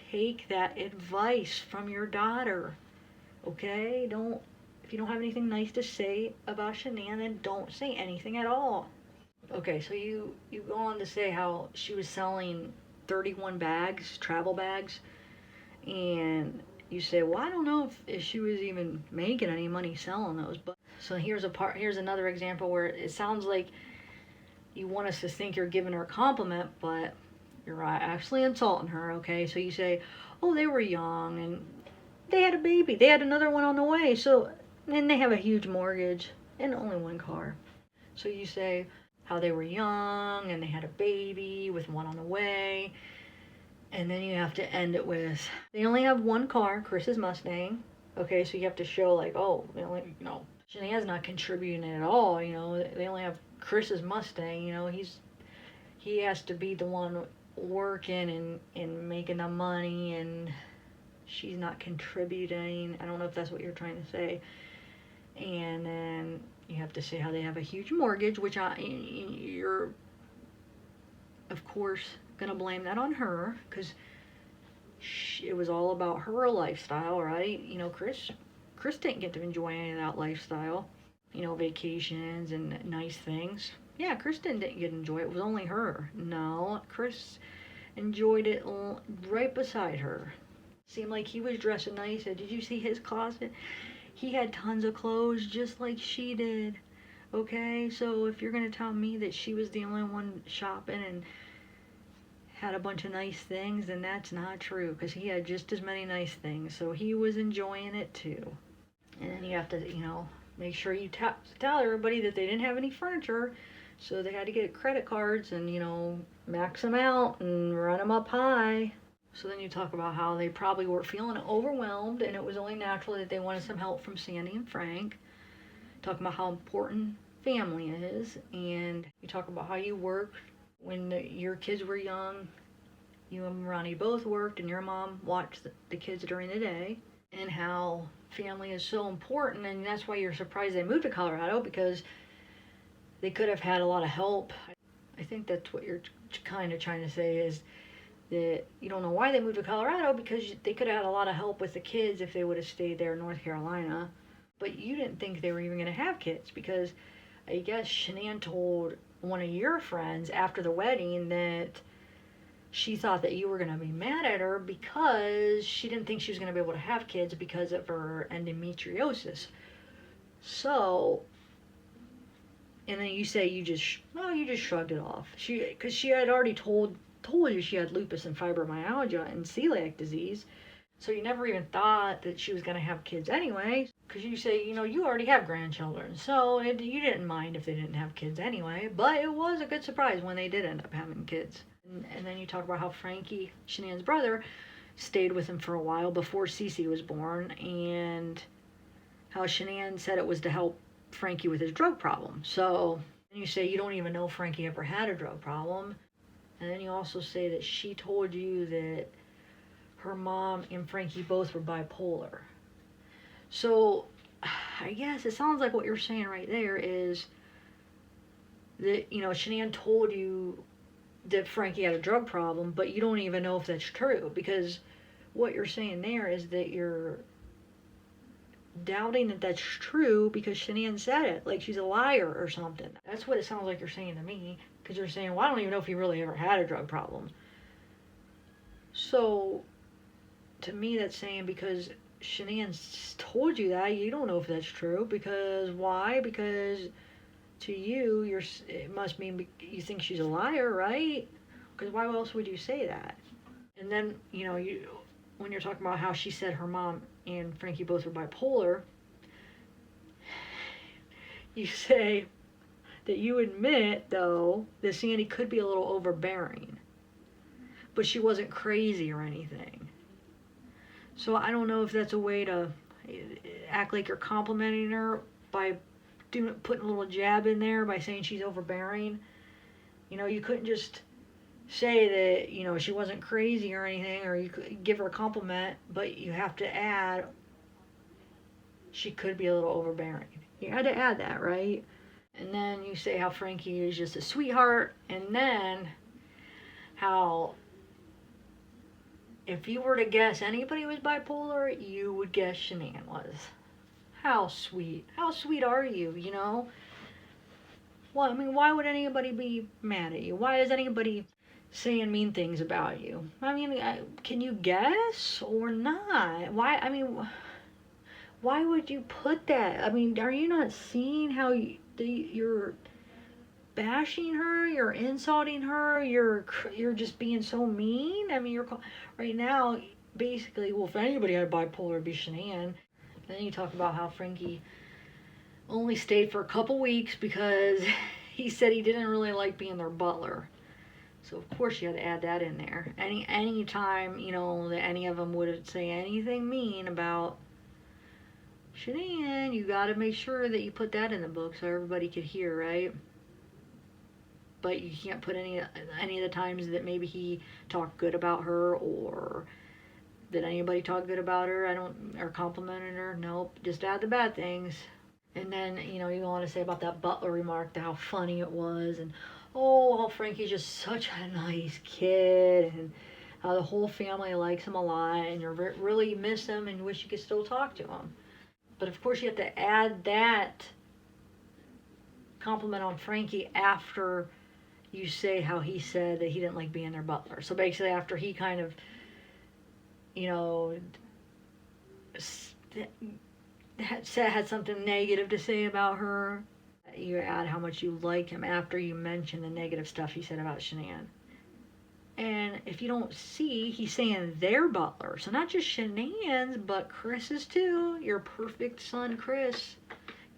take that advice from your daughter. Okay? If you don't have anything nice to say about Shanann, then don't say anything at all. Okay, so you go on to say how she was selling 31 bags, travel bags, and you say, well, I don't know if she was even making any money selling those. But so here's another example where it sounds like you want us to think you're giving her a compliment, but you're actually insulting her. Okay, so you say, oh, they were young and they had a baby, they had another one on the way, so, and they have a huge mortgage and only one car. So you say how they were young and they had a baby with one on the way, and then you have to end it with, they only have one car, Chris's Mustang. Okay, so you have to show like, oh, Shanann's not contributing at all. They only have Chris's Mustang. He has to be the one working and making the money, and she's not contributing. I don't know if that's what you're trying to say. And then you have to say how they have a huge mortgage, which you're of course gonna blame that on her because it was all about her lifestyle, right? Chris didn't get to enjoy any of that lifestyle, vacations and nice things. Yeah, Chris didn't get to enjoy it. It was only her. No, Chris enjoyed it right beside her. Seemed like he was dressing nice. Did you see his closet? He had tons of clothes just like she did. Okay, so if you're going to tell me that she was the only one shopping and had a bunch of nice things, then that's not true, because he had just as many nice things. So he was enjoying it too. And then you have to, make sure you tell everybody that they didn't have any furniture, so they had to get credit cards and, max them out and run them up high. So then you talk about how they probably were feeling overwhelmed, and it was only natural that they wanted some help from Sandy and Frank. Talking about how important family is, and you talk about how you worked when your kids were young. You and Ronnie both worked, and your mom watched the kids during the day, and how family is so important, and that's why you're surprised they moved to Colorado, because they could have had a lot of help. I think that's what you're kind of trying to say, is that you don't know why they moved to Colorado, because they could have had a lot of help with the kids if they would have stayed there in North Carolina. But you didn't think they were even going to have kids, because I guess Shanann told one of your friends after the wedding that she thought that you were going to be mad at her because she didn't think she was going to be able to have kids because of her endometriosis. So, and then you say you just shrugged it off. Because she had already told you she had lupus and fibromyalgia and celiac disease. So you never even thought that she was going to have kids anyway, because you say, you already have grandchildren. So you didn't mind if they didn't have kids anyway, but it was a good surprise when they did end up having kids. And then you talk about how Frankie, Shanann's brother, stayed with him for a while before Cece was born, and how Shanann said it was to help Frankie with his drug problem. So you say you don't even know Frankie ever had a drug problem. And then you also say that she told you that her mom and Frankie both were bipolar. So I guess it sounds like what you're saying right there is that, Shanann told you that Frankie had a drug problem, but you don't even know if that's true, because what you're saying there is that you're doubting that that's true because Shanann said it, like she's a liar or something. That's what it sounds like you're saying to me, because you're saying, well, I don't even know if he really ever had a drug problem. So, to me, that's saying because Shanann told you that, you don't know if that's true, because why? Because to you, it must mean you think she's a liar, right? Because why else would you say that? And then, when you're talking about how she said her mom and Frankie both were bipolar, you say that you admit, though, that Sandy could be a little overbearing, but she wasn't crazy or anything. So I don't know if that's a way to act like you're complimenting her by putting a little jab in there by saying she's overbearing. You couldn't just say that, she wasn't crazy or anything, or you could give her a compliment, but you have to add she could be a little overbearing. You had to add that, right? And then you say how Frankie is just a sweetheart, and then how if you were to guess anybody was bipolar, you would guess Shanann was. How sweet. How sweet are you, Well, why would anybody be mad at you? Why is anybody saying mean things about you? Can you guess or not? Why would you put that? Are you not seeing how you're bashing her? You're insulting her? You're just being so mean? You're right now, basically, well, if anybody had bipolar, it'd be Shanann. Then you talk about how Frankie only stayed for a couple weeks because he said he didn't really like being their butler. So of course you had to add that in there. Any time, that any of them would say anything mean about Shanann, you got to make sure that you put that in the book so everybody could hear, right? But you can't put any of the times that maybe he talked good about her, or that anybody talked good about her, or complimented her. Nope, just add the bad things. And then, you go on to say about that butler remark, how funny it was, and how Frankie's just such a nice kid, and how the whole family likes him a lot, and you really miss him and wish you could still talk to him. But of course you have to add that compliment on Frankie after you say how he said that he didn't like being their butler. So basically after he kind of, had something negative to say about her, you add how much you like him after you mention the negative stuff he said about Shanann. And if you don't see, he's saying their butler. So not just Shanann's, but Chris's too. Your perfect son, Chris.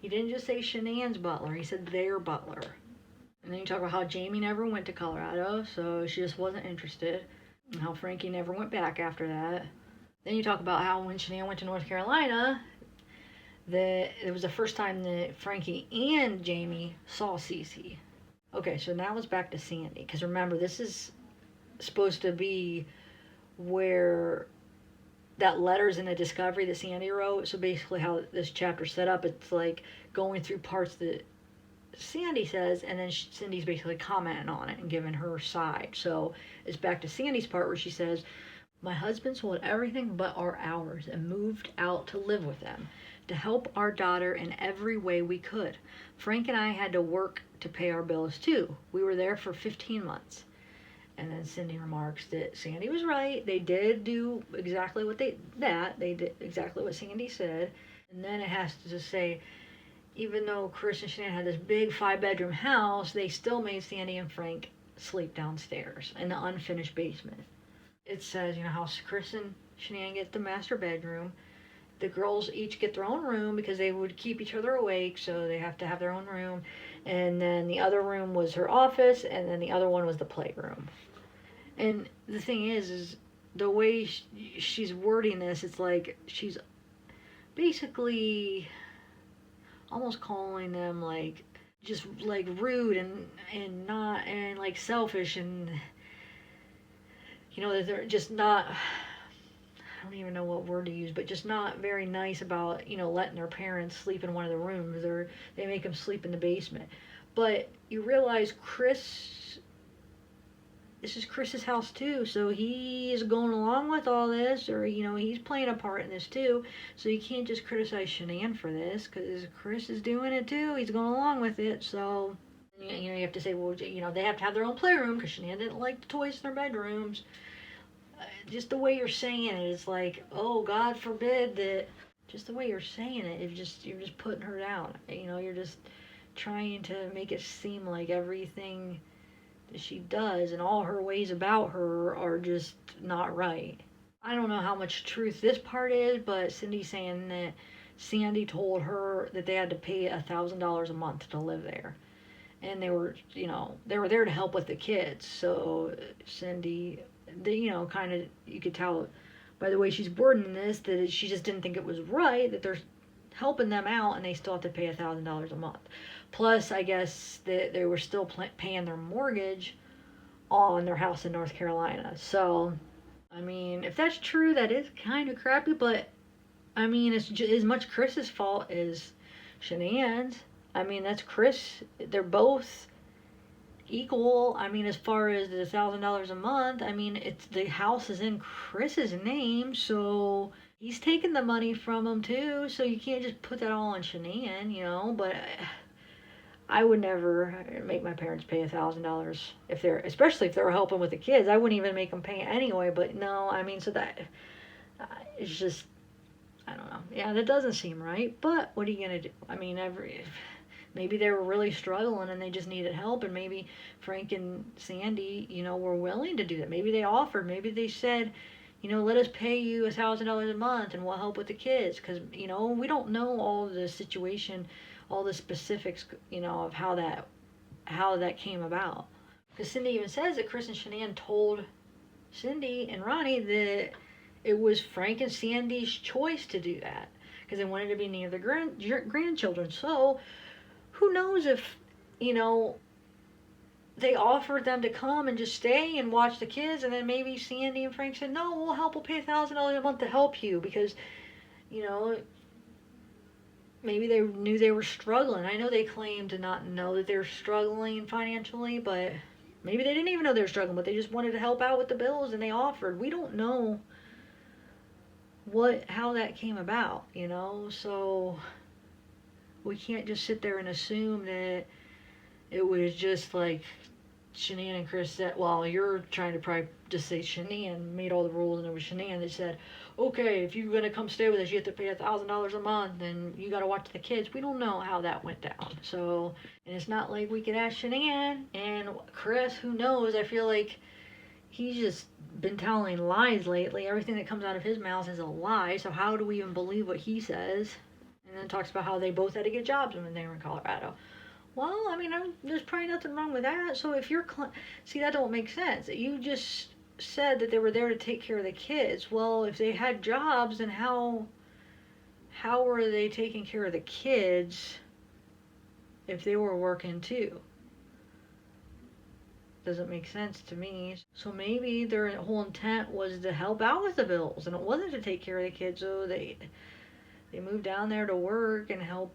He didn't just say Shanann's butler. He said their butler. And then you talk about how Jamie never went to Colorado, so she just wasn't interested. And how Frankie never went back after that. Then you talk about how when Shanann went to North Carolina, that it was the first time that Frankie and Jamie saw Cece. Okay, so now it's back to Sandy. Because remember, this is supposed to be where that letter's in the discovery that Sandy wrote. So basically how this chapter's set up, it's like going through parts that Sandy says, and then Cindy's basically commenting on it and giving her side. So it's back to Sandy's part where she says, my husband sold everything but our hours and moved out to live with them to help our daughter in every way we could. Frank and I had to work to pay our bills too. We were there for 15 months. And then Cindy remarks that Sandy was right. They did do exactly they did exactly what Sandy said. And then it has to just say, even though Chris and Shanann had this big 5-bedroom house, they still made Sandy and Frank sleep downstairs in the unfinished basement. It says, how Chris and Shanann get the master bedroom. The girls each get their own room because they would keep each other awake, so they have to have their own room. And then the other room was her office, and then the other one was the playroom. And the thing is the way she's wording this, it's like she's basically almost calling them just rude and not, and selfish, and that they're just not I don't even know what word to use, but just not very nice about, letting their parents sleep in one of the rooms, or they make them sleep in the basement. But you realize this is Chris's house too, so he is going along with all this, or, he's playing a part in this too. So you can't just criticize Shanann for this, because Chris is doing it too. He's going along with it, so, you have to say, well, they have to have their own playroom, because Shanann didn't like the toys in their bedrooms. Just the way you're saying it is like, oh, God forbid that. Just the way you're saying it, you're just putting her down. You're just trying to make it seem like everything that she does and all her ways about her are just not right. I don't know how much truth this part is, but Cindy's saying that Sandy told her that they had to pay $1,000 a month to live there. And they were there to help with the kids. So Cindy, kind of, you could tell by the way she's wording this that she just didn't think it was right that they're helping them out and they still have to pay $1,000 a month. Plus, I guess that they were still paying their mortgage on their house in North Carolina. So, I mean, if that's true, that is kind of crappy, but I mean, it's as much Chris's fault as Shanann's. I mean, that's Chris. They're both equal. I mean, as far as the $1,000 a month, I mean, it's the house is in Chris's name, so he's taking the money from him too. So you can't just put that all on Shanann, But I would never make my parents pay $1,000 especially if they're helping with the kids. I wouldn't even make them pay anyway. But no, I mean, so that it's just, I don't know. Yeah, that doesn't seem right. But what are you gonna do? I mean, maybe they were really struggling and they just needed help, and maybe Frank and Sandy, were willing to do that. Maybe they offered. Maybe they said, let us pay you $1,000 a month and we'll help with the kids, because we don't know all the situation, all the specifics, of how that came about. Because Cindy even says that Chris and Shanann told Cindy and Ronnie that it was Frank and Sandy's choice to do that, because they wanted to be near their grandchildren. So who knows if, they offered them to come and just stay and watch the kids, and then maybe Sandy and Frank said, no, we'll pay $1,000 a month to help you, because, maybe they knew they were struggling. I know they claimed to not know that they were struggling financially, but maybe they didn't even know they were struggling, but they just wanted to help out with the bills and they offered. We don't know how that came about, so we can't just sit there and assume that it was just like Shanann and Chris said. Well, you're trying to probably just say Shanann made all the rules and it was Shanann that said, okay, if you're going to come stay with us, you have to pay $1,000 a month and you got to watch the kids. We don't know how that went down. So, and it's not like we could ask Shanann and Chris, who knows. I feel like he's just been telling lies lately. Everything that comes out of his mouth is a lie. So how do we even believe what he says? And then talks about how they both had to get jobs when they were in Colorado. Well, I mean, there's probably nothing wrong with that. So if you're, see, that don't make sense. You just said that they were there to take care of the kids. Well, if they had jobs, then how were they taking care of the kids if they were working too? Doesn't make sense to me. So maybe their whole intent was to help out with the bills, and it wasn't to take care of the kids. So they moved down there to work and help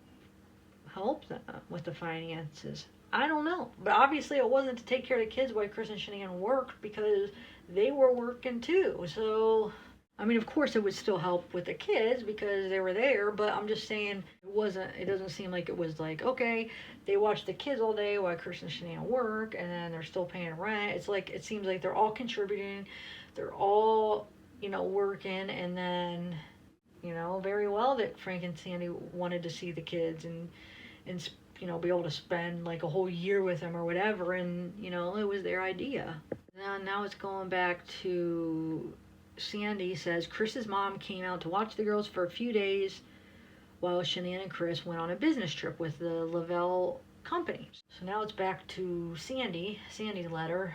them with the finances. I don't know, but obviously it wasn't to take care of the kids while Chris and Shanann worked, because they were working too. So, I mean, of course it would still help with the kids because they were there, but I'm just saying it doesn't seem like it was like, okay, they watch the kids all day while Chris and Shanann work and then they're still paying rent. It's like, it seems like they're all contributing, they're all, working, and then, very well that Frank and Sandy wanted to see the kids and be able to spend like a whole year with them or whatever, and it was their idea. Now it's going back to Sandy says Chris's mom came out to watch the girls for a few days while Shanann and Chris went on a business trip with the Lavelle company. So now it's back to Sandy's letter.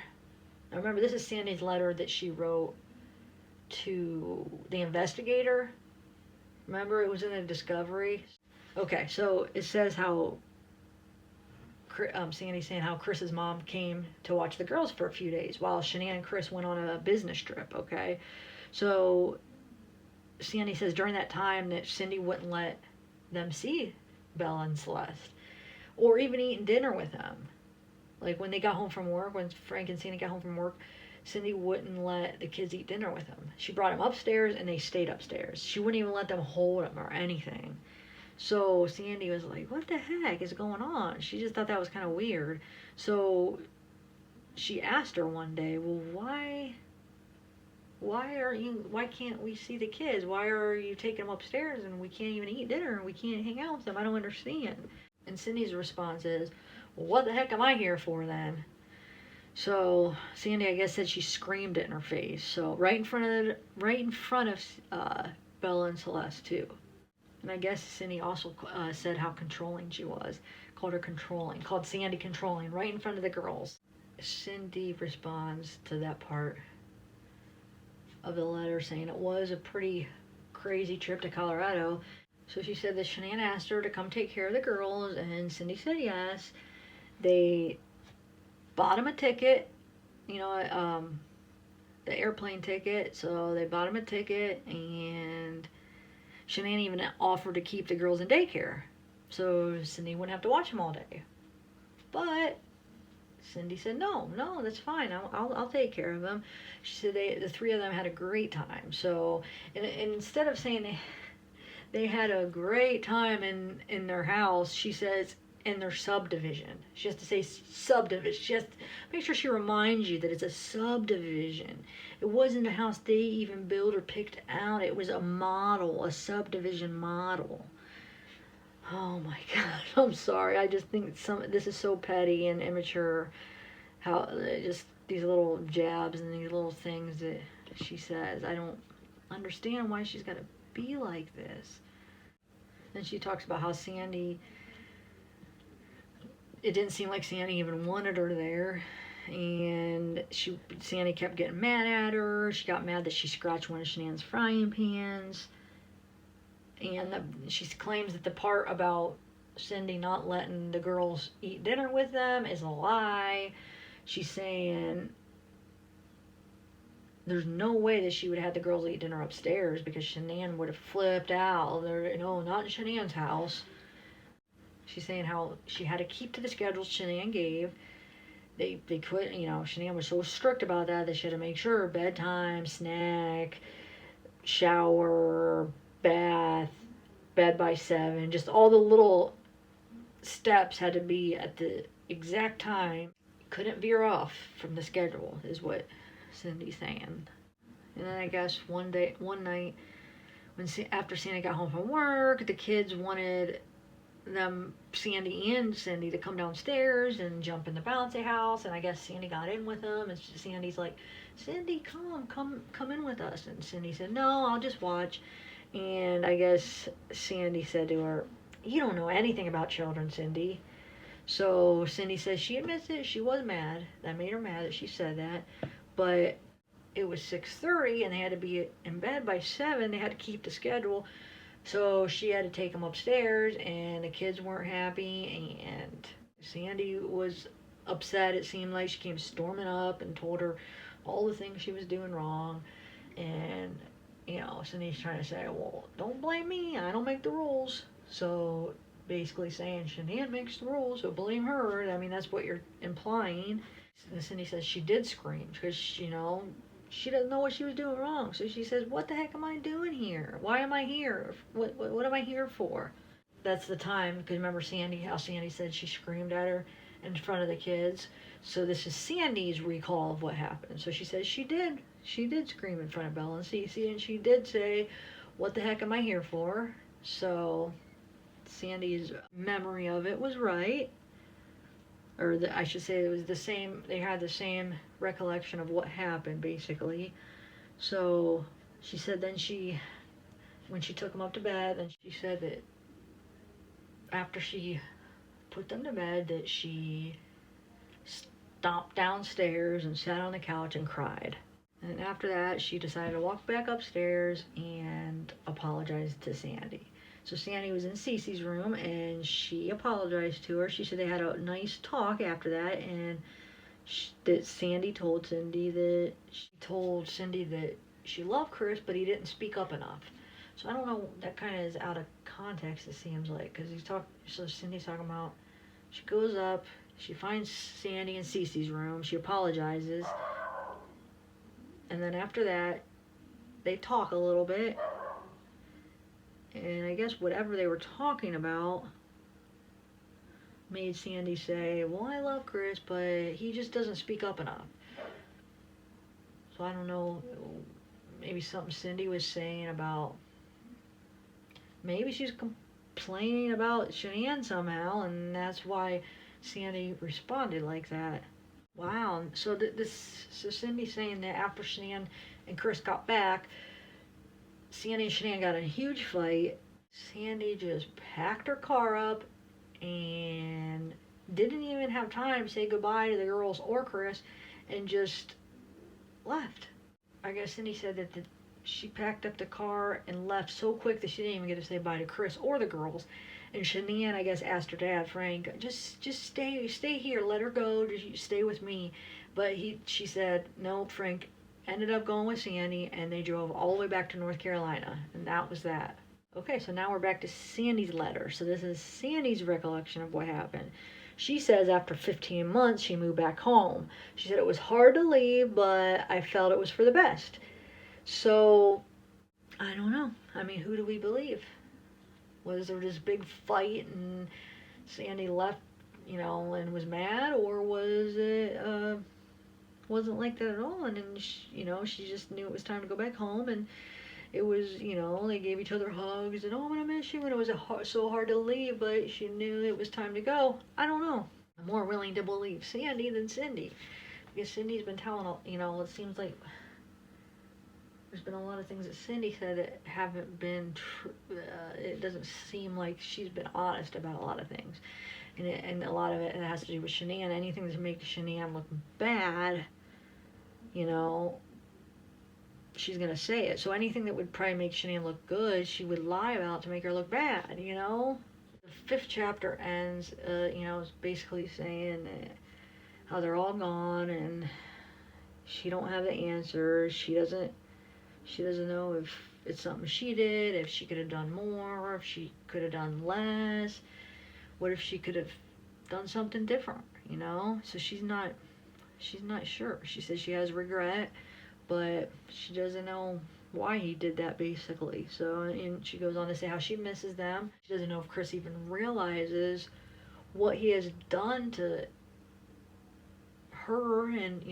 Now remember, this is Sandy's letter that she wrote to the investigator. Remember, it was in the discovery. Okay, so it says how Sandy's saying how Chris's mom came to watch the girls for a few days while Shanann and Chris went on a business trip, okay? So Sandy says during that time that Cindy wouldn't let them see Bella and Celeste, or even eating dinner with them. Like when they got home from work, when Frank and Sandy got home from work, Cindy wouldn't let the kids eat dinner with them. She brought them upstairs and they stayed upstairs. She wouldn't even let them hold them or anything. So Sandy was like, what the heck is going on? She just thought that was kind of weird. So she asked her one day, well, why can't we see the kids? Why are you taking them upstairs and we can't even eat dinner and we can't hang out with them? I don't understand. And Cindy's response is, well, what the heck am I here for then? So Sandy, I guess, said she screamed it in her face. So right in front of Bella and Celeste too. And I guess Cindy also said how controlling she was. Called her controlling. Called Sandy controlling right in front of the girls. Cindy responds to that part of the letter saying it was a pretty crazy trip to Colorado. So she said that Shanann asked her to come take care of the girls, and Cindy said yes. They bought him a ticket, the airplane ticket. So they bought him a ticket, and Shanann even offered to keep the girls in daycare, so Cindy wouldn't have to watch them all day. But Cindy said, no, that's fine. I'll take care of them. She said the three of them had a great time. So, and instead of saying they had a great time in their house, she says in their subdivision. She has to say subdivision. She has to make sure she reminds you that it's a subdivision. It wasn't a house they even built or picked out. It was a model, a subdivision model. Oh my God, I'm sorry. I just think this is so petty and immature. How just these little jabs and these little things that she says. I don't understand why she's got to be like this. And she talks about how Sandy, it didn't seem like Sandy even wanted her there. And Sandy kept getting mad at her. She got mad that she scratched one of Shanann's frying pans. And she claims that the part about Cindy not letting the girls eat dinner with them is a lie. She's saying there's no way that she would have had the girls eat dinner upstairs because Shanann would have flipped out. Not in Shanann's house. She's saying how she had to keep to the schedule Shanann gave. They quit, Shanann was so strict about that she had to make sure bedtime, snack, shower, bath, bed by 7, just all the little steps had to be at the exact time. Couldn't veer off from the schedule is what Cindy's saying. And then I guess one night after Sandy got home from work, the kids wanted Sandy and Cindy to come downstairs and jump in the bouncy house, and I guess Sandy got in with them, and Sandy's like, Cindy, come in with us. And Cindy said, no, I'll just watch. And I guess Sandy said to her, you don't know anything about children, Cindy. So Cindy says she admits it, she was mad. That made her mad that she said that. But it was 6:30 and they had to be in bed by 7. They had to keep the schedule. So she had to take them upstairs, and the kids weren't happy, and Sandy was upset. It seemed like she came storming up and told her all the things she was doing wrong. And Cindy's trying to say, well, don't blame me, I don't make the rules. So basically saying Shanann makes the rules, so blame her. I mean, that's what you're implying. And Cindy says she did scream because she doesn't know what she was doing wrong. So she says, what the heck am I doing here? Why am I here? What am I here for? That's the time, because remember how Sandy said she screamed at her in front of the kids. So this is Sandy's recall of what happened. So she says she did scream in front of Bella and Cece, and she did say, what the heck am I here for? So Sandy's memory of it was right. Or I should say it was the same, they had the same recollection of what happened, basically. So she said then when she took them up to bed, and she said that after she put them to bed, that she stomped downstairs and sat on the couch and cried. And after that, she decided to walk back upstairs and apologize to Sandy. So Sandy was in Cece's room, and she apologized to her. She said they had a nice talk after that, and that Sandy told Cindy that she loved Chris, but he didn't speak up enough. So I don't know, that kind of is out of context, it seems like, because so Cindy's talking about, she goes up, she finds Sandy in Cece's room, she apologizes, and then after that, they talk a little bit, and I guess whatever they were talking about made Sandy say, well, I love Chris, but he just doesn't speak up enough. So I don't know, maybe something Cindy was saying about, maybe she's complaining about Shanann somehow, and that's why Sandy responded like that. Wow. So so Cindy's saying that after Shanann and Chris got back, Sandy and Shanann got in a huge fight. Sandy just packed her car up and didn't even have time to say goodbye to the girls or Chris, and just left. I guess Cindy said that she packed up the car and left so quick that she didn't even get to say bye to Chris or the girls. And Shanann, I guess, asked her dad, Frank, just stay here, let her go, just stay with me. But she said, no, Frank ended up going with Sandy, and they drove all the way back to North Carolina, and that was that. Okay, so now we're back to Sandy's letter. So this is Sandy's recollection of what happened. She says after 15 months, she moved back home. She said it was hard to leave, but I felt it was for the best. So, I don't know. I mean, who do we believe? Was there this big fight and Sandy left, and was mad? Or was it, wasn't like that at all? And then, she just knew it was time to go back home, and it was, they gave each other hugs, and, oh, I'm going to miss you, and it was so hard to leave, but she knew it was time to go. I don't know. I'm more willing to believe Sandy than Cindy, because Cindy's been telling, it seems like there's been a lot of things that Cindy said that haven't been true. It doesn't seem like she's been honest about a lot of things, and a lot of it has to do with Shanann. Anything to make Shanann look bad, she's going to say it. So anything that would probably make Shanann look good, she would lie about to make her look bad, The 5th chapter ends, it's basically saying that how they're all gone, and she don't have the answers. She doesn't know if it's something she did, if she could have done more, if she could have done less. What if she could have done something different, So she's not sure. She says she has regret, but she doesn't know why he did that, basically. So, and she goes on to say how she misses them. She doesn't know if Chris even realizes what he has done to her and,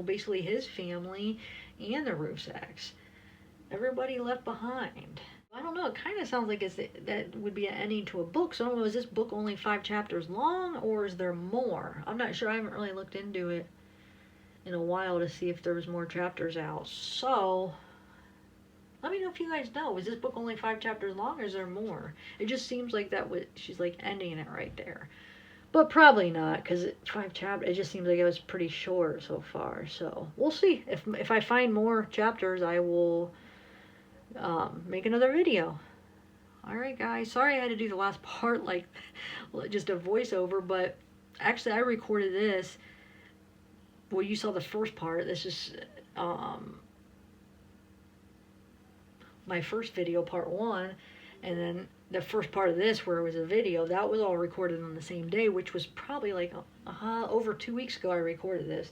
basically his family and the Rusacks. Everybody left behind. I don't know, it kind of sounds like that would be an ending to a book. So I don't know, is this book only 5 chapters long, or is there more? I'm not sure. I haven't really looked into it in a while to see if there was more chapters out. So let me know if you guys know. Is this book only 5 chapters long, or is there more? It just seems like she's like ending it right there. But probably not, because 5 chapters, it just seems like it was pretty short so far. So we'll see. If I find more chapters, I will make another video. Alright guys, sorry I had to do the last part like just a voiceover, but actually I recorded this. Well, you saw the first part. This is my first video, part 1, and then the first part of this where it was a video, that was all recorded on the same day, which was probably like over 2 weeks ago I recorded this.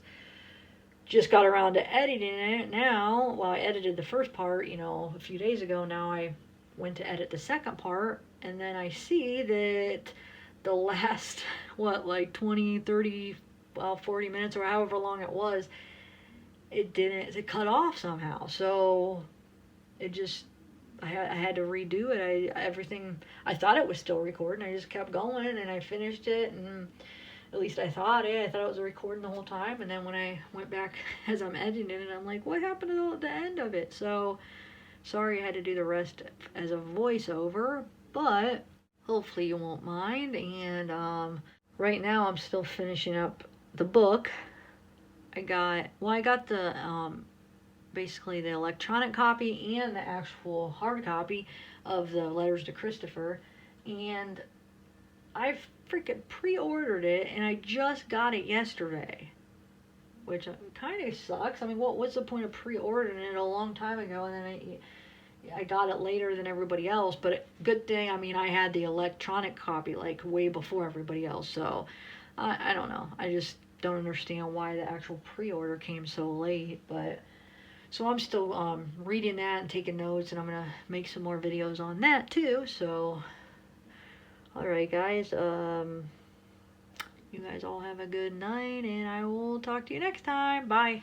Just got around to editing it now. Well, I edited the first part, a few days ago. Now I went to edit the second part, and then I see that the last, 20, 30, 40 minutes or however long it was, it cut off somehow. So it just, I had to redo it. Everything, I thought it was still recording. I just kept going, and I finished it, and at least I thought it was recording the whole time. And then when I went back as I'm editing it, I'm like, what happened to the end of it? So sorry I had to do the rest as a voiceover, but hopefully you won't mind. And right now I'm still finishing up the book. I got the basically the electronic copy and the actual hard copy of the Letters to Christopher, and I've freaking pre-ordered it, and I just got it yesterday, which kind of sucks. I mean, what's the point of pre-ordering it a long time ago, and then I got it later than everybody else, but good thing, I mean, I had the electronic copy like way before everybody else, so I don't know. I just don't understand why the actual pre-order came so late, but so I'm still reading that and taking notes, and I'm gonna make some more videos on that too. So, all right, guys. You guys all have a good night, and I will talk to you next time. Bye.